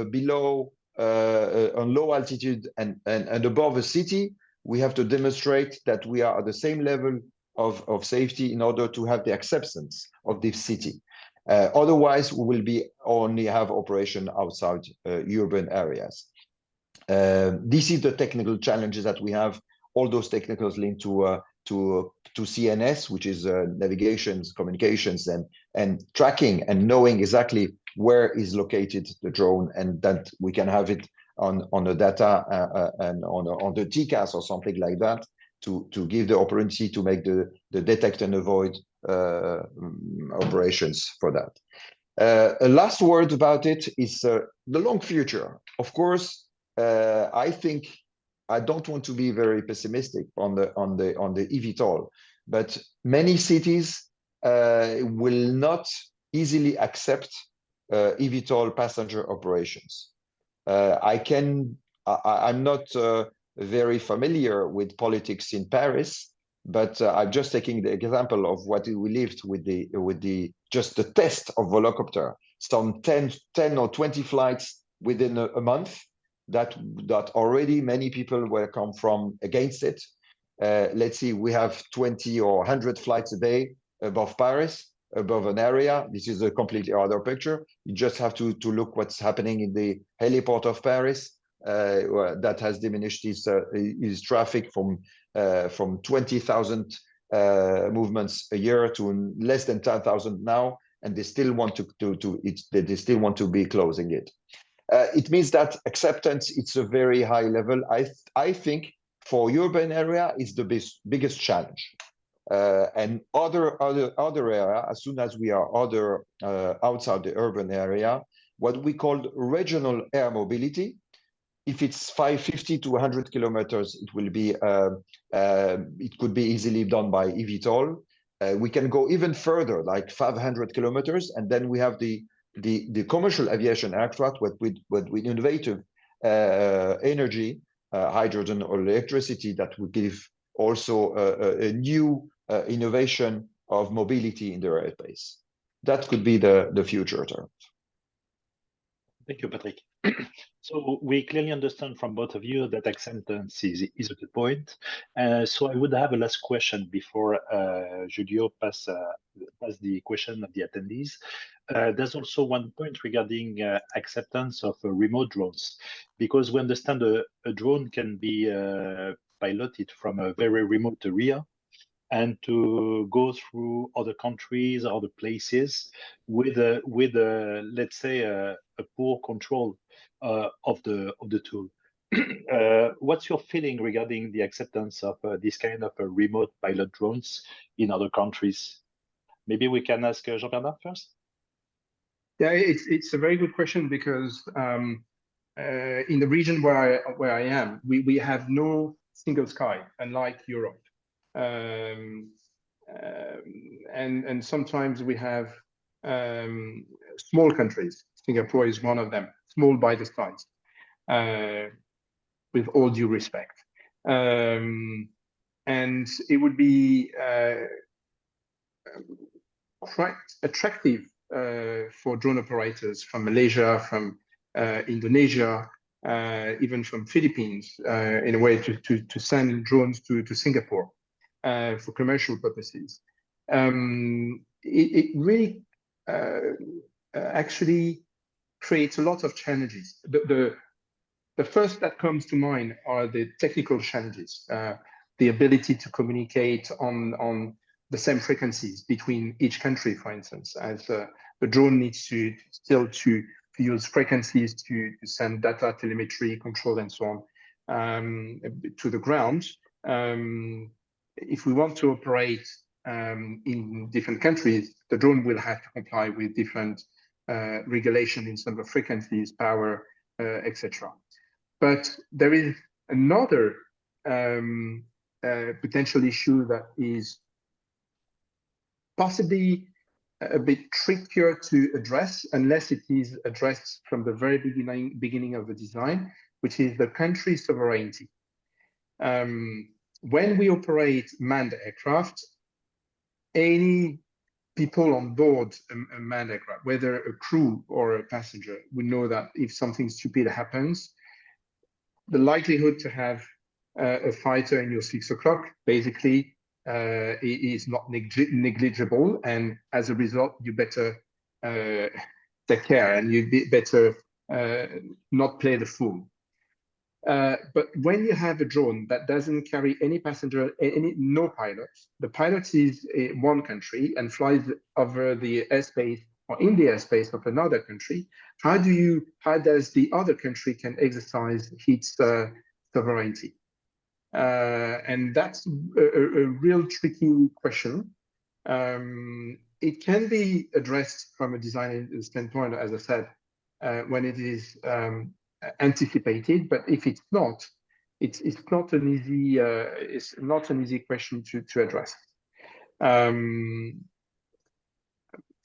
C: below on low altitude and above a city, we have to demonstrate that we are at the same level of safety in order to have the acceptance of this city. Otherwise, we will only have operation outside urban areas. This is the technical challenges that we have. All those technicals linked to CNS, which is navigations, communications, and tracking, and knowing exactly where is located the drone, and that we can have it on the data and on the TCAS or something like that to give the opportunity to make the detect and avoid operations for that. A last word about it is the long future. Of course, I think I don't want to be very pessimistic on the eVTOL, but many cities will not easily accept eVTOL passenger operations. I'm not very familiar with politics in Paris, but I'm just taking the example of what we lived with just the test of Volocopter, some 10 or 20 flights within a month. That already many people will come from against it. Let's see, we have 20 or 100 flights a day above Paris, above an area. This is a completely other picture. You just have to look what's happening in the heliport of Paris. That has diminished his traffic from 20,000 movements a year to less than 10,000 now, and they still want they still want to be closing it. It means that acceptance, it's a very high level. I think for urban area is the biggest challenge. And other area, as soon as we are outside the urban area, what we call regional air mobility. If it's 50 to 100 kilometers, it will be it could be easily done by eVTOL. We can go even further, like 500 kilometers, and then we have the commercial aviation aircraft with innovative energy, hydrogen or electricity, that would give also a new innovation of mobility in the airspace. That could be the future term.
B: Thank you, Patrick. So we clearly understand from both of you that acceptance is a good point. So I would have a last question before Giulio pass the question of the attendees. There's also one point regarding acceptance of remote drones, because we understand a drone can be piloted from a very remote area and to go through other countries, other places with let's say a poor control of the tool. What's your feeling regarding the acceptance of this kind of remote pilot drones in other countries? Maybe we can ask Jean-Bernard first.
D: Yeah, it's a very good question, because in the region where I am, we have no single sky, unlike Europe. And sometimes we have small countries. Singapore is one of them, small by the size, with all due respect. And it would be quite attractive for drone operators from Malaysia, from Indonesia, even from Philippines, in a way to send drones to Singapore for commercial purposes. It really actually creates a lot of challenges. The first that comes to mind are the technical challenges, the ability to communicate on the same frequencies between each country, for instance, as the drone needs to use frequencies to send data, telemetry, control, and so on to the ground. If we want to operate in different countries, the drone will have to comply with different regulation in terms of frequencies, power, etc. But there is another potential issue that is possibly a bit trickier to address, unless it is addressed from the very beginning of the design, which is the country sovereignty. When we operate manned aircraft, any people on board a manned aircraft, whether a crew or a passenger, would know that if something stupid happens, the likelihood to have a fighter in your 6 o'clock basically is not negligible, and as a result, you better take care, and you better not play the fool. But when you have a drone that doesn't carry any passenger, no pilot, the pilot is in one country and flies over the airspace or in the airspace of another country, how does the other country can exercise its sovereignty? And that's a real tricky question. It can be addressed from a design standpoint, as I said, when it is anticipated, but if it's not, it's not an easy question to address.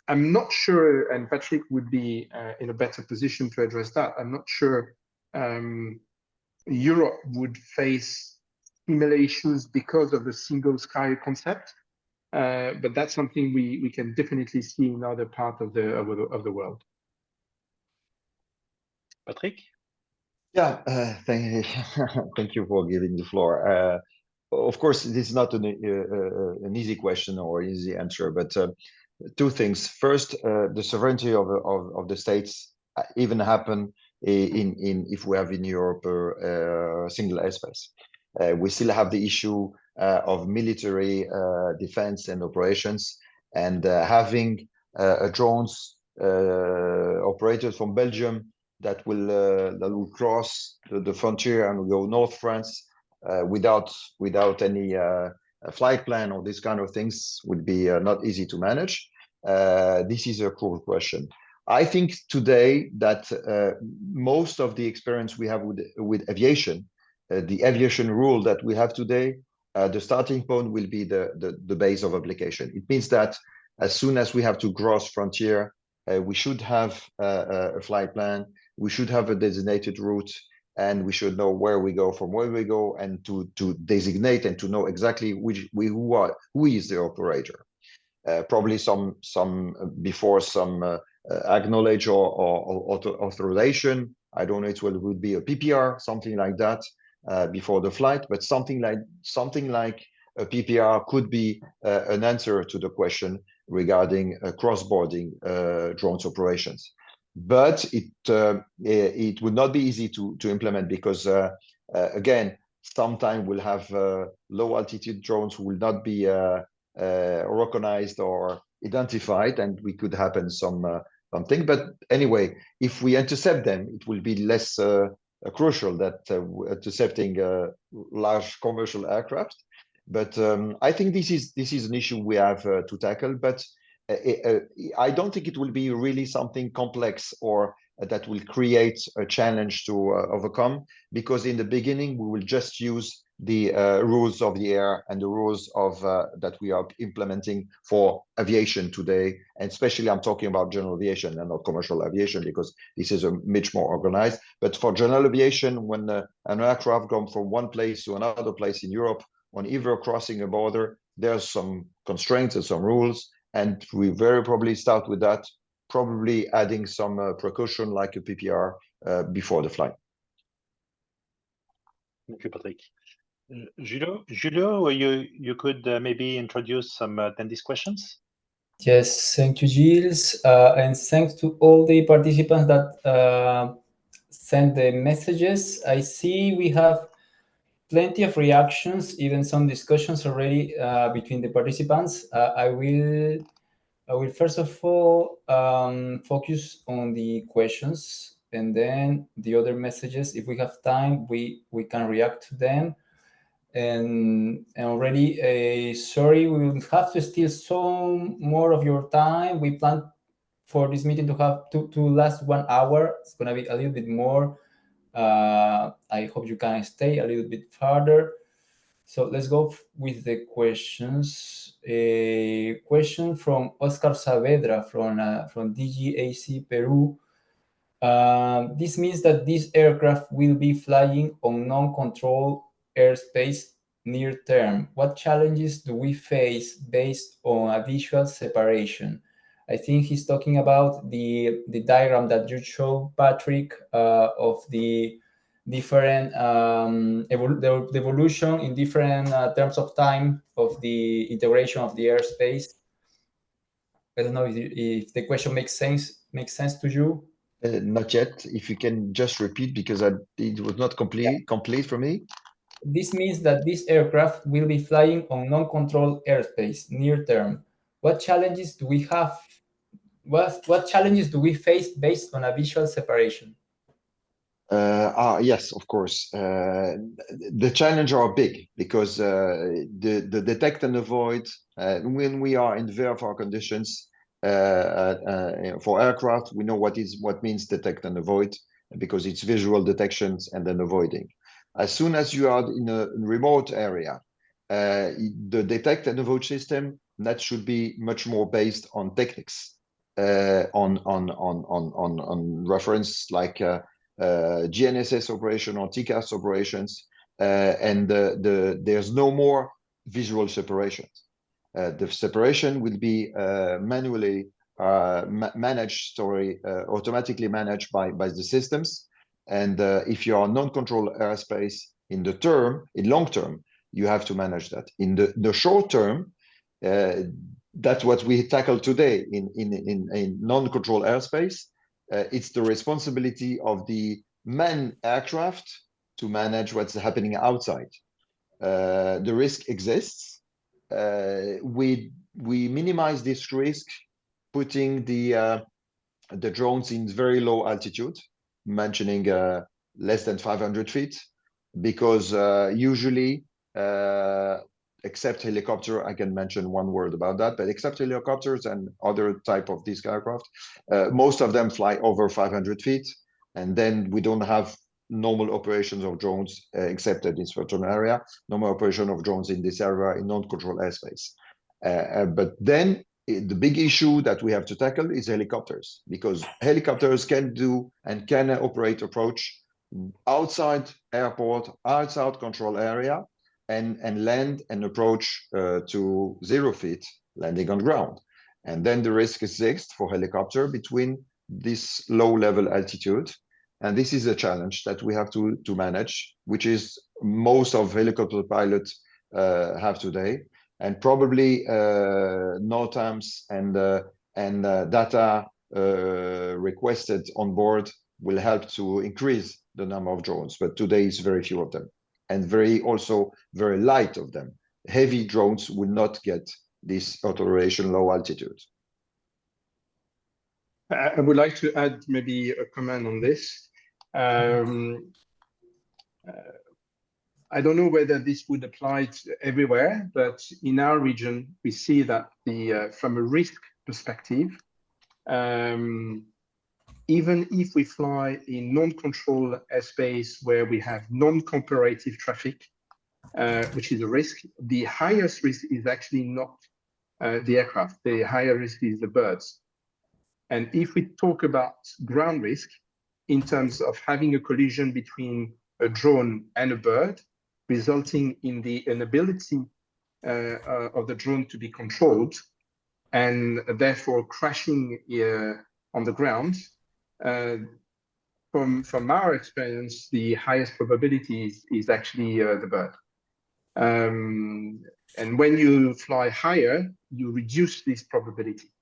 D: I'm not sure, and Patrick would be in a better position to address that. I'm not sure Europe would face similar issues because of the single sky concept, but that's something we can definitely see in other parts of the world.
B: Patrick?
C: Yeah, thank you for giving the floor. Of course, this is not an easy question or easy answer, but two things. First, the sovereignty of the states even happen if we have in Europe a single airspace. We still have the issue of military defense and operations, and having drones operated from Belgium that will cross the frontier and go North France without any flight plan or this kind of things would be not easy to manage. This is a cool question. I think today that most of the experience we have with aviation, the aviation rule that we have today, the starting point will be the base of application. It means that as soon as we have to cross frontier, we should have a flight plan, we should have a designated route, and we should know where we go, from where we go, and to designate and to know exactly who is the operator. Probably some acknowledge or authorization. I don't know, it would be a PPR, something like that, before the flight, but something like a PPR could be an answer to the question regarding cross-boarding drones operations. But it would not be easy to implement because, again, sometimes we'll have low altitude drones who will not be recognized or identified, and we could happen something. But anyway, if we intercept them, it will be less crucial that intercepting large commercial aircraft. But I think this is an issue we have to tackle. But I don't think it will be really something complex or that will create a challenge to overcome, because in the beginning we will just use the rules of the air and the rules of that we are implementing for aviation today, and especially I'm talking about general aviation and not commercial aviation, because this is a much more organized. But for general aviation, when an aircraft goes from one place to another place in Europe, on either crossing a border, there's some constraints and some rules, and we very probably start with that, probably adding some precaution like a PPR before the flight.
B: Thank you, Patrick. Giulio, you could maybe introduce some attendees' questions.
A: Yes, thank you, Gilles, and thanks to all the participants that sent the messages. I see we have plenty of reactions, even some discussions already between the participants. I will first of all focus on the questions, and then the other messages. If we have time, we can react to them. And already, sorry, we will have to steal some more of your time. We plan for this meeting to have to last 1 hour. It's gonna be a little bit more. I hope you can stay a little bit further. So let's go with the questions. A question from Oscar Saavedra from DGAC Peru. This means that this aircraft will be flying on non-controlled airspace near term, what challenges do we face based on a visual separation? I think he's talking about the diagram that you showed, Patrick, of the different the evolution in different terms of time of the integration of the airspace. I don't know if the question makes sense to you.
C: Not yet. If you can just repeat, because it was not complete for me.
A: This means that this aircraft will be flying on non-controlled airspace near term. What challenges do we have? What challenges do we face based on a visual separation?
C: Yes, of course. The challenges are big because the detect and avoid, when we are in VFR conditions for aircraft, we know what means detect and avoid, because it's visual detections and then avoiding. As soon as you are in a remote area, the detect and avoid system, that should be much more based on techniques, on reference like GNSS operation or TCAS operations, and there's no more visual separations. The separation will be manually managed, automatically managed by the systems. And if you are non-controlled airspace in long term, you have to manage that. In the short term, that's what we tackle today in non-controlled airspace. It's the responsibility of the manned aircraft to manage what's happening outside. The risk exists. We minimize this risk, putting the drones in very low altitude, mentioning less than 500 feet, because usually, except helicopter, I can mention one word about that, but except helicopters and other type of these aircraft, most of them fly over 500 feet, and then we don't have normal operations of drones, except in certain area, normal operation of drones in this area in non-controlled airspace. But then the big issue that we have to tackle is helicopters, because helicopters can operate approach outside airport, outside control area, and land and approach to 0 feet, landing on ground. And then the risk exists for helicopter between this low level altitude. And this is a challenge that we have to manage, which is most of helicopter pilots have today. And probably NOTAMs and data requested on board will help to increase the number of drones. But today is very few of them, and very light of them. Heavy drones will not get this authorization low altitude.
D: I would like to add maybe a comment on this. I don't know whether this would apply to everywhere, but in our region, we see that from a risk perspective, even if we fly in non-controlled airspace where we have non-comparative traffic, which is a risk, the highest risk is actually not the aircraft. The higher risk is the birds. And if we talk about ground risk, in terms of having a collision between a drone and a bird, resulting in the inability of the drone to be controlled, and therefore crashing on the ground, from our experience, the highest probability is actually the bird. And when you fly higher, you reduce this probability.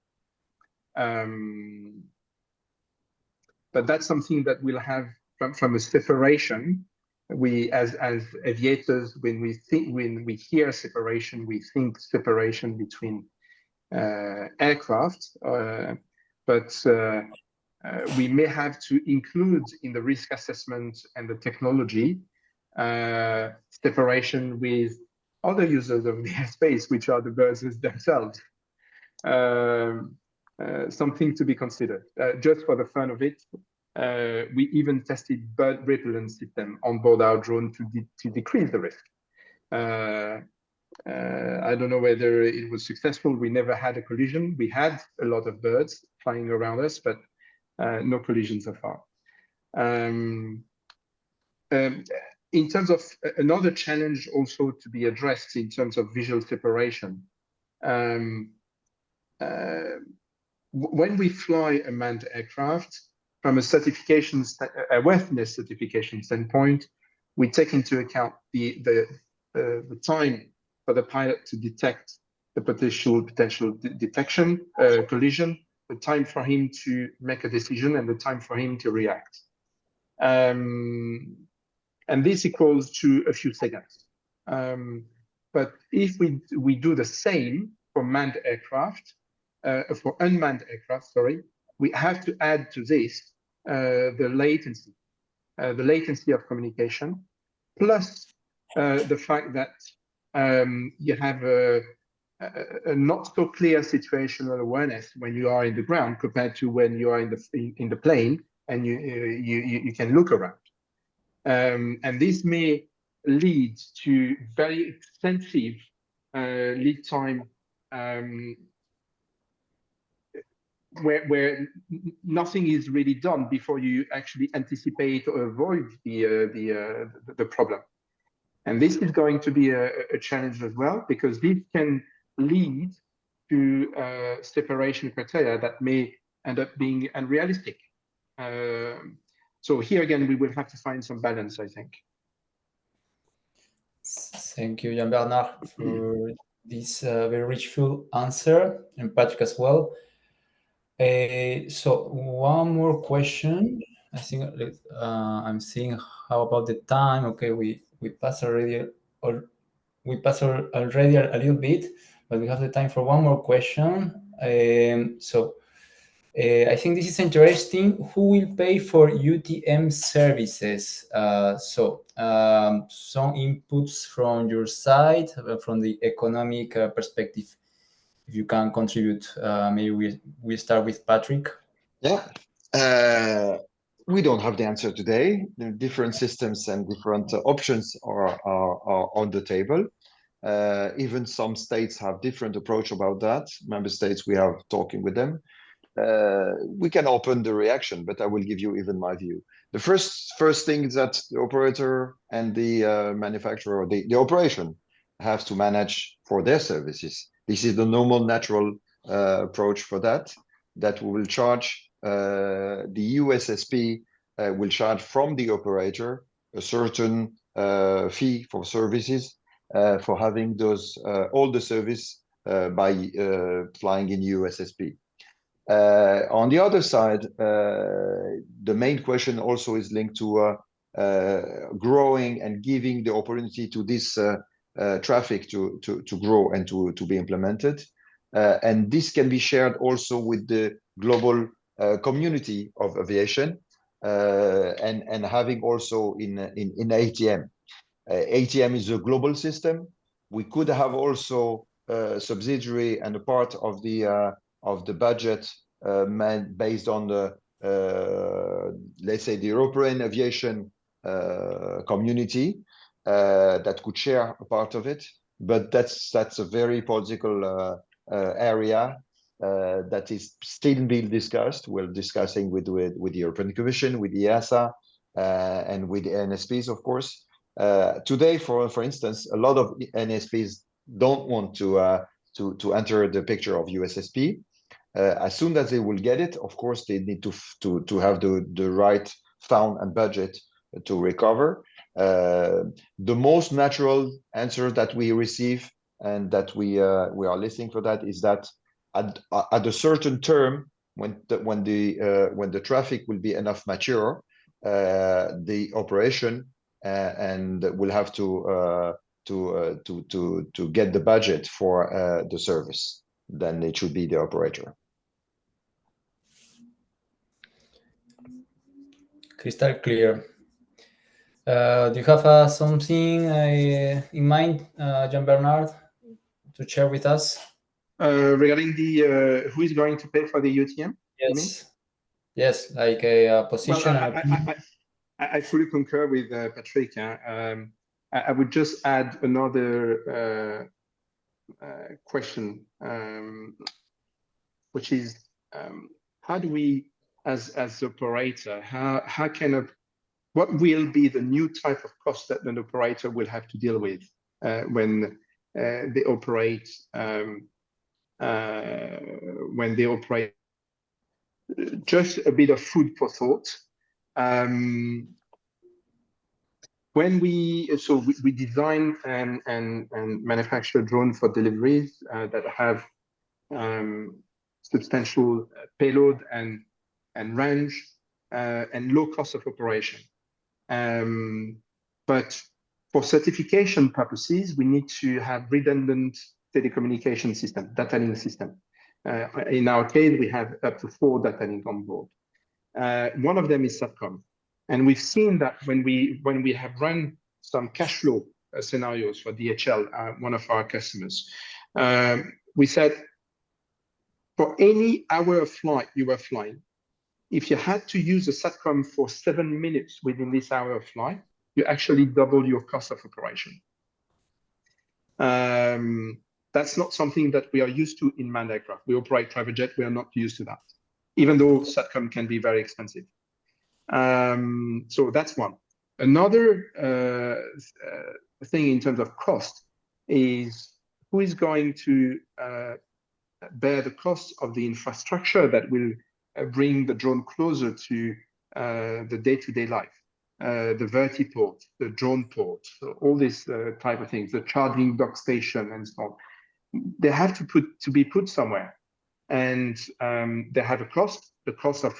D: But that's something that we'll have from a separation. We, as aviators, when we hear separation, we think separation between aircraft, but we may have to include in the risk assessment and the technology separation with other users of the airspace, which are the birds themselves. Something to be considered. Just for the fun of it, we even tested bird repellent system on board our drone to decrease the risk. I don't know whether it was successful. We never had a collision. We had a lot of birds flying around us, but no collision so far. in terms of another challenge also to be addressed in terms of visual separation, when we fly a manned aircraft, from a airworthiness certification standpoint, we take into account the time for the pilot to detect the potential detection, collision, the time for him to make a decision, and the time for him to react. And this equals to a few seconds. But if we do the same for manned aircraft, for unmanned aircraft, sorry, we have to add to this the latency of communication, plus the fact that you have a not so clear situational awareness when you are in the ground compared to when you are in the plane and you can look around. And this may lead to very extensive lead time where nothing is really done before you actually anticipate or avoid the problem. And this is going to be a challenge as well, because this can lead to separation criteria that may end up being unrealistic. So here again, we will have to find some balance, I think.
A: Thank you, Jean-Bernard, for this very rich, full answer, and Patrick as well. So one more question. I think I'm seeing how about the time. Okay, we passed already, a little bit, but we have the time for one more question. So I think this is interesting. Who will pay for UTM services? So some inputs from your side, from the economic perspective, if you can contribute. Maybe we start with Patrick.
C: Yeah, we don't have the answer today. The different systems and different options are on the table. Even some states have different approach about that. Member states, we are talking with them. We can open the reaction, but I will give you even my view. The first thing is that the operator and the manufacturer, or the operation, have to manage for their services. This is the normal, natural approach for that we will charge. The USSP will charge from the operator a certain fee for services for having those all the service by flying in USSP. On the other side, the main question also is linked to growing and giving the opportunity to this traffic to grow and to be implemented. And this can be shared also with the global community of aviation and having also in ATM. ATM is a global system. We could have also a subsidiary and a part of the budget based on the let's say the European aviation community that could share a part of it, but that's a very political area that is still being discussed. We're discussing with the European Commission, with the EASA, and with the NSPs, of course. Today, for instance, a lot of NSPs don't want to enter the picture of USSP. As soon as they will get it, of course, they need to have the right fund and budget to recover. The most natural answer that we receive and that we are listening for that is that at a certain term, when the traffic will be enough mature, the operation and will have to get the budget for the service. Then it should be the operator.
A: Crystal clear. Do you have something in mind, Jean-Bernard, to share with us?
D: Regarding the who is going to pay for the UTM?
A: Yes, yes, like a position.
D: Well, I fully concur with Patrick. I would just add another question, which is how do we, as operator, how can what will be the new type of cost that an operator will have to deal with when they operate just a bit of food for thought. When we design and manufacture drones for deliveries that have substantial payload and range and low cost of operation. But for certification purposes, we need to have redundant telecommunication system, data link system. In our case, we have up to 4 data links on board. One of them is SATCOM. And we've seen that when we have run some cash flow scenarios for DHL, one of our customers, we said, for any hour of flight you were flying, if you had to use a SATCOM for 7 minutes within this hour of flight, you actually double your cost of operation. That's not something that we are used to in manned aircraft. We operate private jet, we are not used to that, even though SATCOM can be very expensive. So that's one. Another thing in terms of cost is who is going to bear the cost of the infrastructure that will bring the drone closer to the day-to-day life, the vertiport, the drone port, so all these type of things, the charging dock station and so on. They have to be put somewhere, and they have a cost, the cost of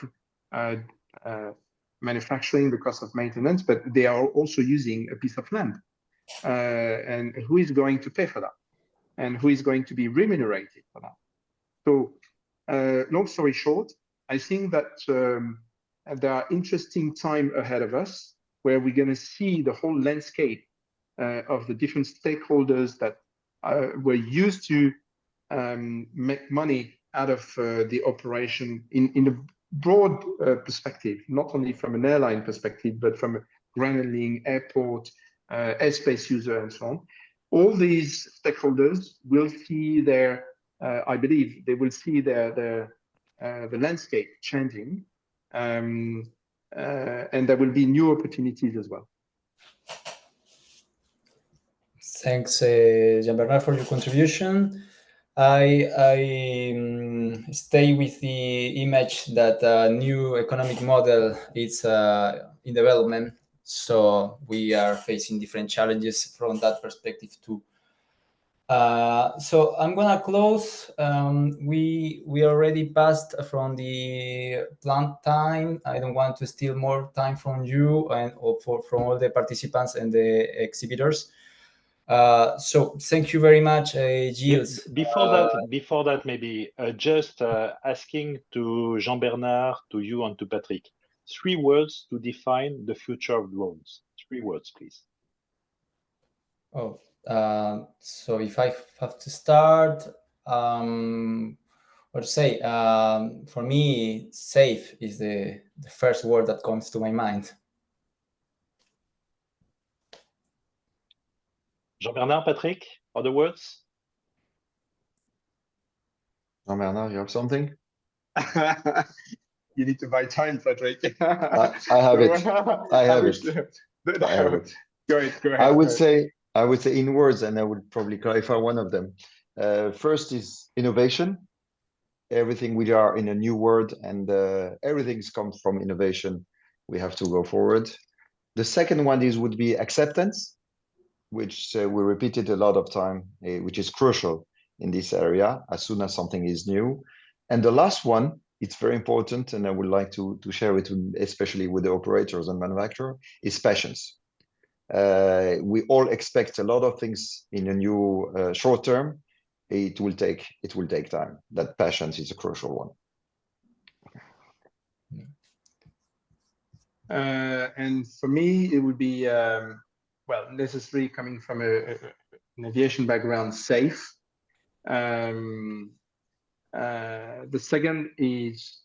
D: manufacturing, the cost of maintenance, but they are also using a piece of land. And who is going to pay for that? And who is going to be remunerated for that? So long story short, I think that there are interesting times ahead of us where we're going to see the whole landscape of the different stakeholders that were used to make money out of the operation in a broad perspective, not only from an airline perspective, but from a ground handling, airport, airspace user, and so on. All these stakeholders will see their, I believe, they will see the landscape changing, and there will be new opportunities as well.
A: Thanks, Jean-Bernard, for your contribution. I stay with the image that a new economic model is in development. So we are facing different challenges from that perspective too. So I'm gonna close. We already passed from the planned time. I don't want to steal more time from you and from all the participants and the exhibitors. So thank you very much, Gilles.
B: Before that, maybe just asking to Jean-Bernard, to you, and to Patrick, 3 words to define the future of drones. 3 words, please.
A: Oh, so if I have to start, what to say? For me, safe is the first word that comes to my mind.
B: Jean-Bernard, Patrick, other words?
C: Jean-Bernard, you have something?
D: You need to buy time, Patrick.
C: I have it. I have it.
D: Go ahead.
C: I would say in words, and I would probably clarify one of them. First is innovation. Everything, we are in a new world, and everything's comes from innovation. We have to go forward. The second one would be acceptance, which we repeated a lot of time, which is crucial in this area as soon as something is new. And the last one, it's very important, and I would like to share it, especially with the operators and manufacturers, is patience. We all expect a lot of things in a new short term. It will take time. That patience is a crucial one.
D: And for me, it would be well, necessarily coming from an aviation background, safe. The second is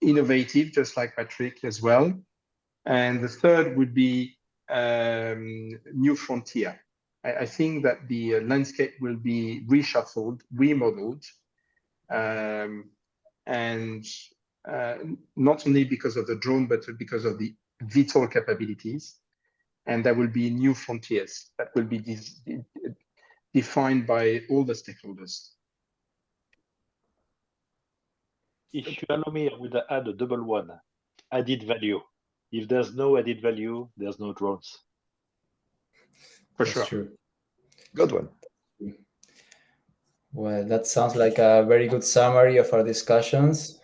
D: innovative, just like Patrick as well. And the third would be new frontier. I think that the landscape will be reshuffled, remodeled, and not only because of the drone, but because of the VTOL capabilities. And there will be new frontiers that will be defined by all the stakeholders.
B: If you allow me, I would add a double one, added value. If there's no added value, there's no drones.
D: For
A: That's
D: sure.
A: true.
C: Good one.
A: Well, that sounds like a very good summary of our discussions.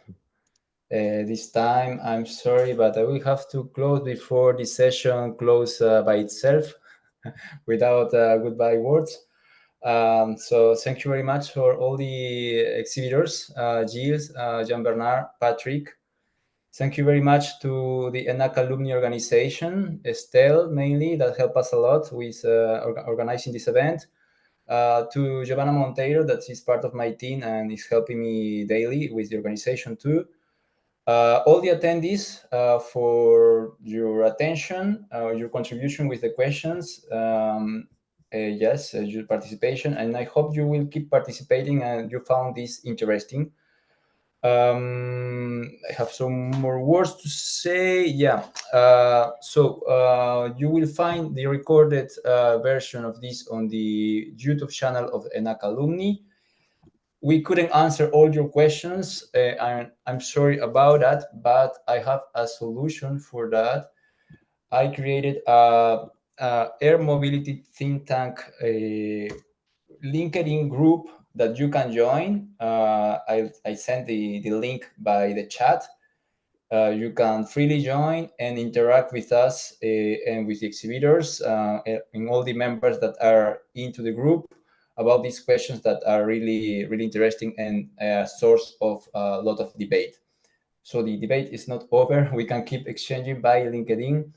A: This time, I'm sorry, but I will have to close before the session closes by itself without goodbye words. So thank you very much for all the exhibitors, Gilles, Jean-Bernard, Patrick. Thank you very much to the ENAC alumni organization, Estelle mainly, that helped us a lot with organizing this event. To Giovanna Monteiro, that is part of my team and is helping me daily with the organization too. All the attendees for your attention, your contribution with the questions, yes, your participation, and I hope you will keep participating and you found this interesting. I have some more words to say. Yeah, so you will find the recorded version of this on the YouTube channel of ENAC alumni. We couldn't answer all your questions, and I'm sorry about that, but I have a solution for that. I created a air mobility think tank LinkedIn group that you can join. I sent the link by the chat. You can freely join and interact with us and with the exhibitors and all the members that are into the group about these questions that are really, really interesting and a source of a lot of debate. So the debate is not over. We can keep exchanging by LinkedIn.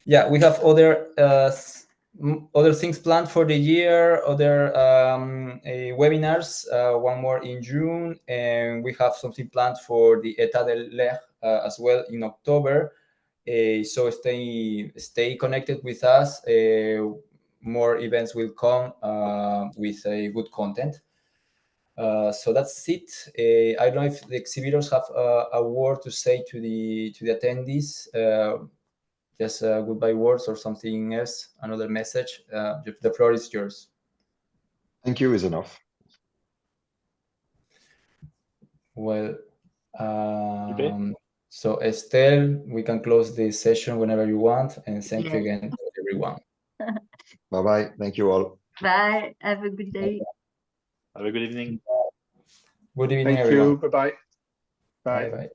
A: Yeah, we have other things planned for the year, other webinars, one more in June, and we have something planned for the État de l'Air as well in October. So stay connected with us. More events will come with good content. So that's it. I don't know if the exhibitors have a word to say to the attendees. Just goodbye words or something else, another message. The floor is yours.
C: Thank you is enough.
A: Well, so Estelle, we can close the session whenever you want, and thank you again to everyone.
C: Bye-bye. Thank you all.
E: Bye. Have a good day.
B: Have a good evening.
A: Good evening,
D: Thank
A: everyone.
D: you. Bye-bye. Bye.
A: Bye-bye.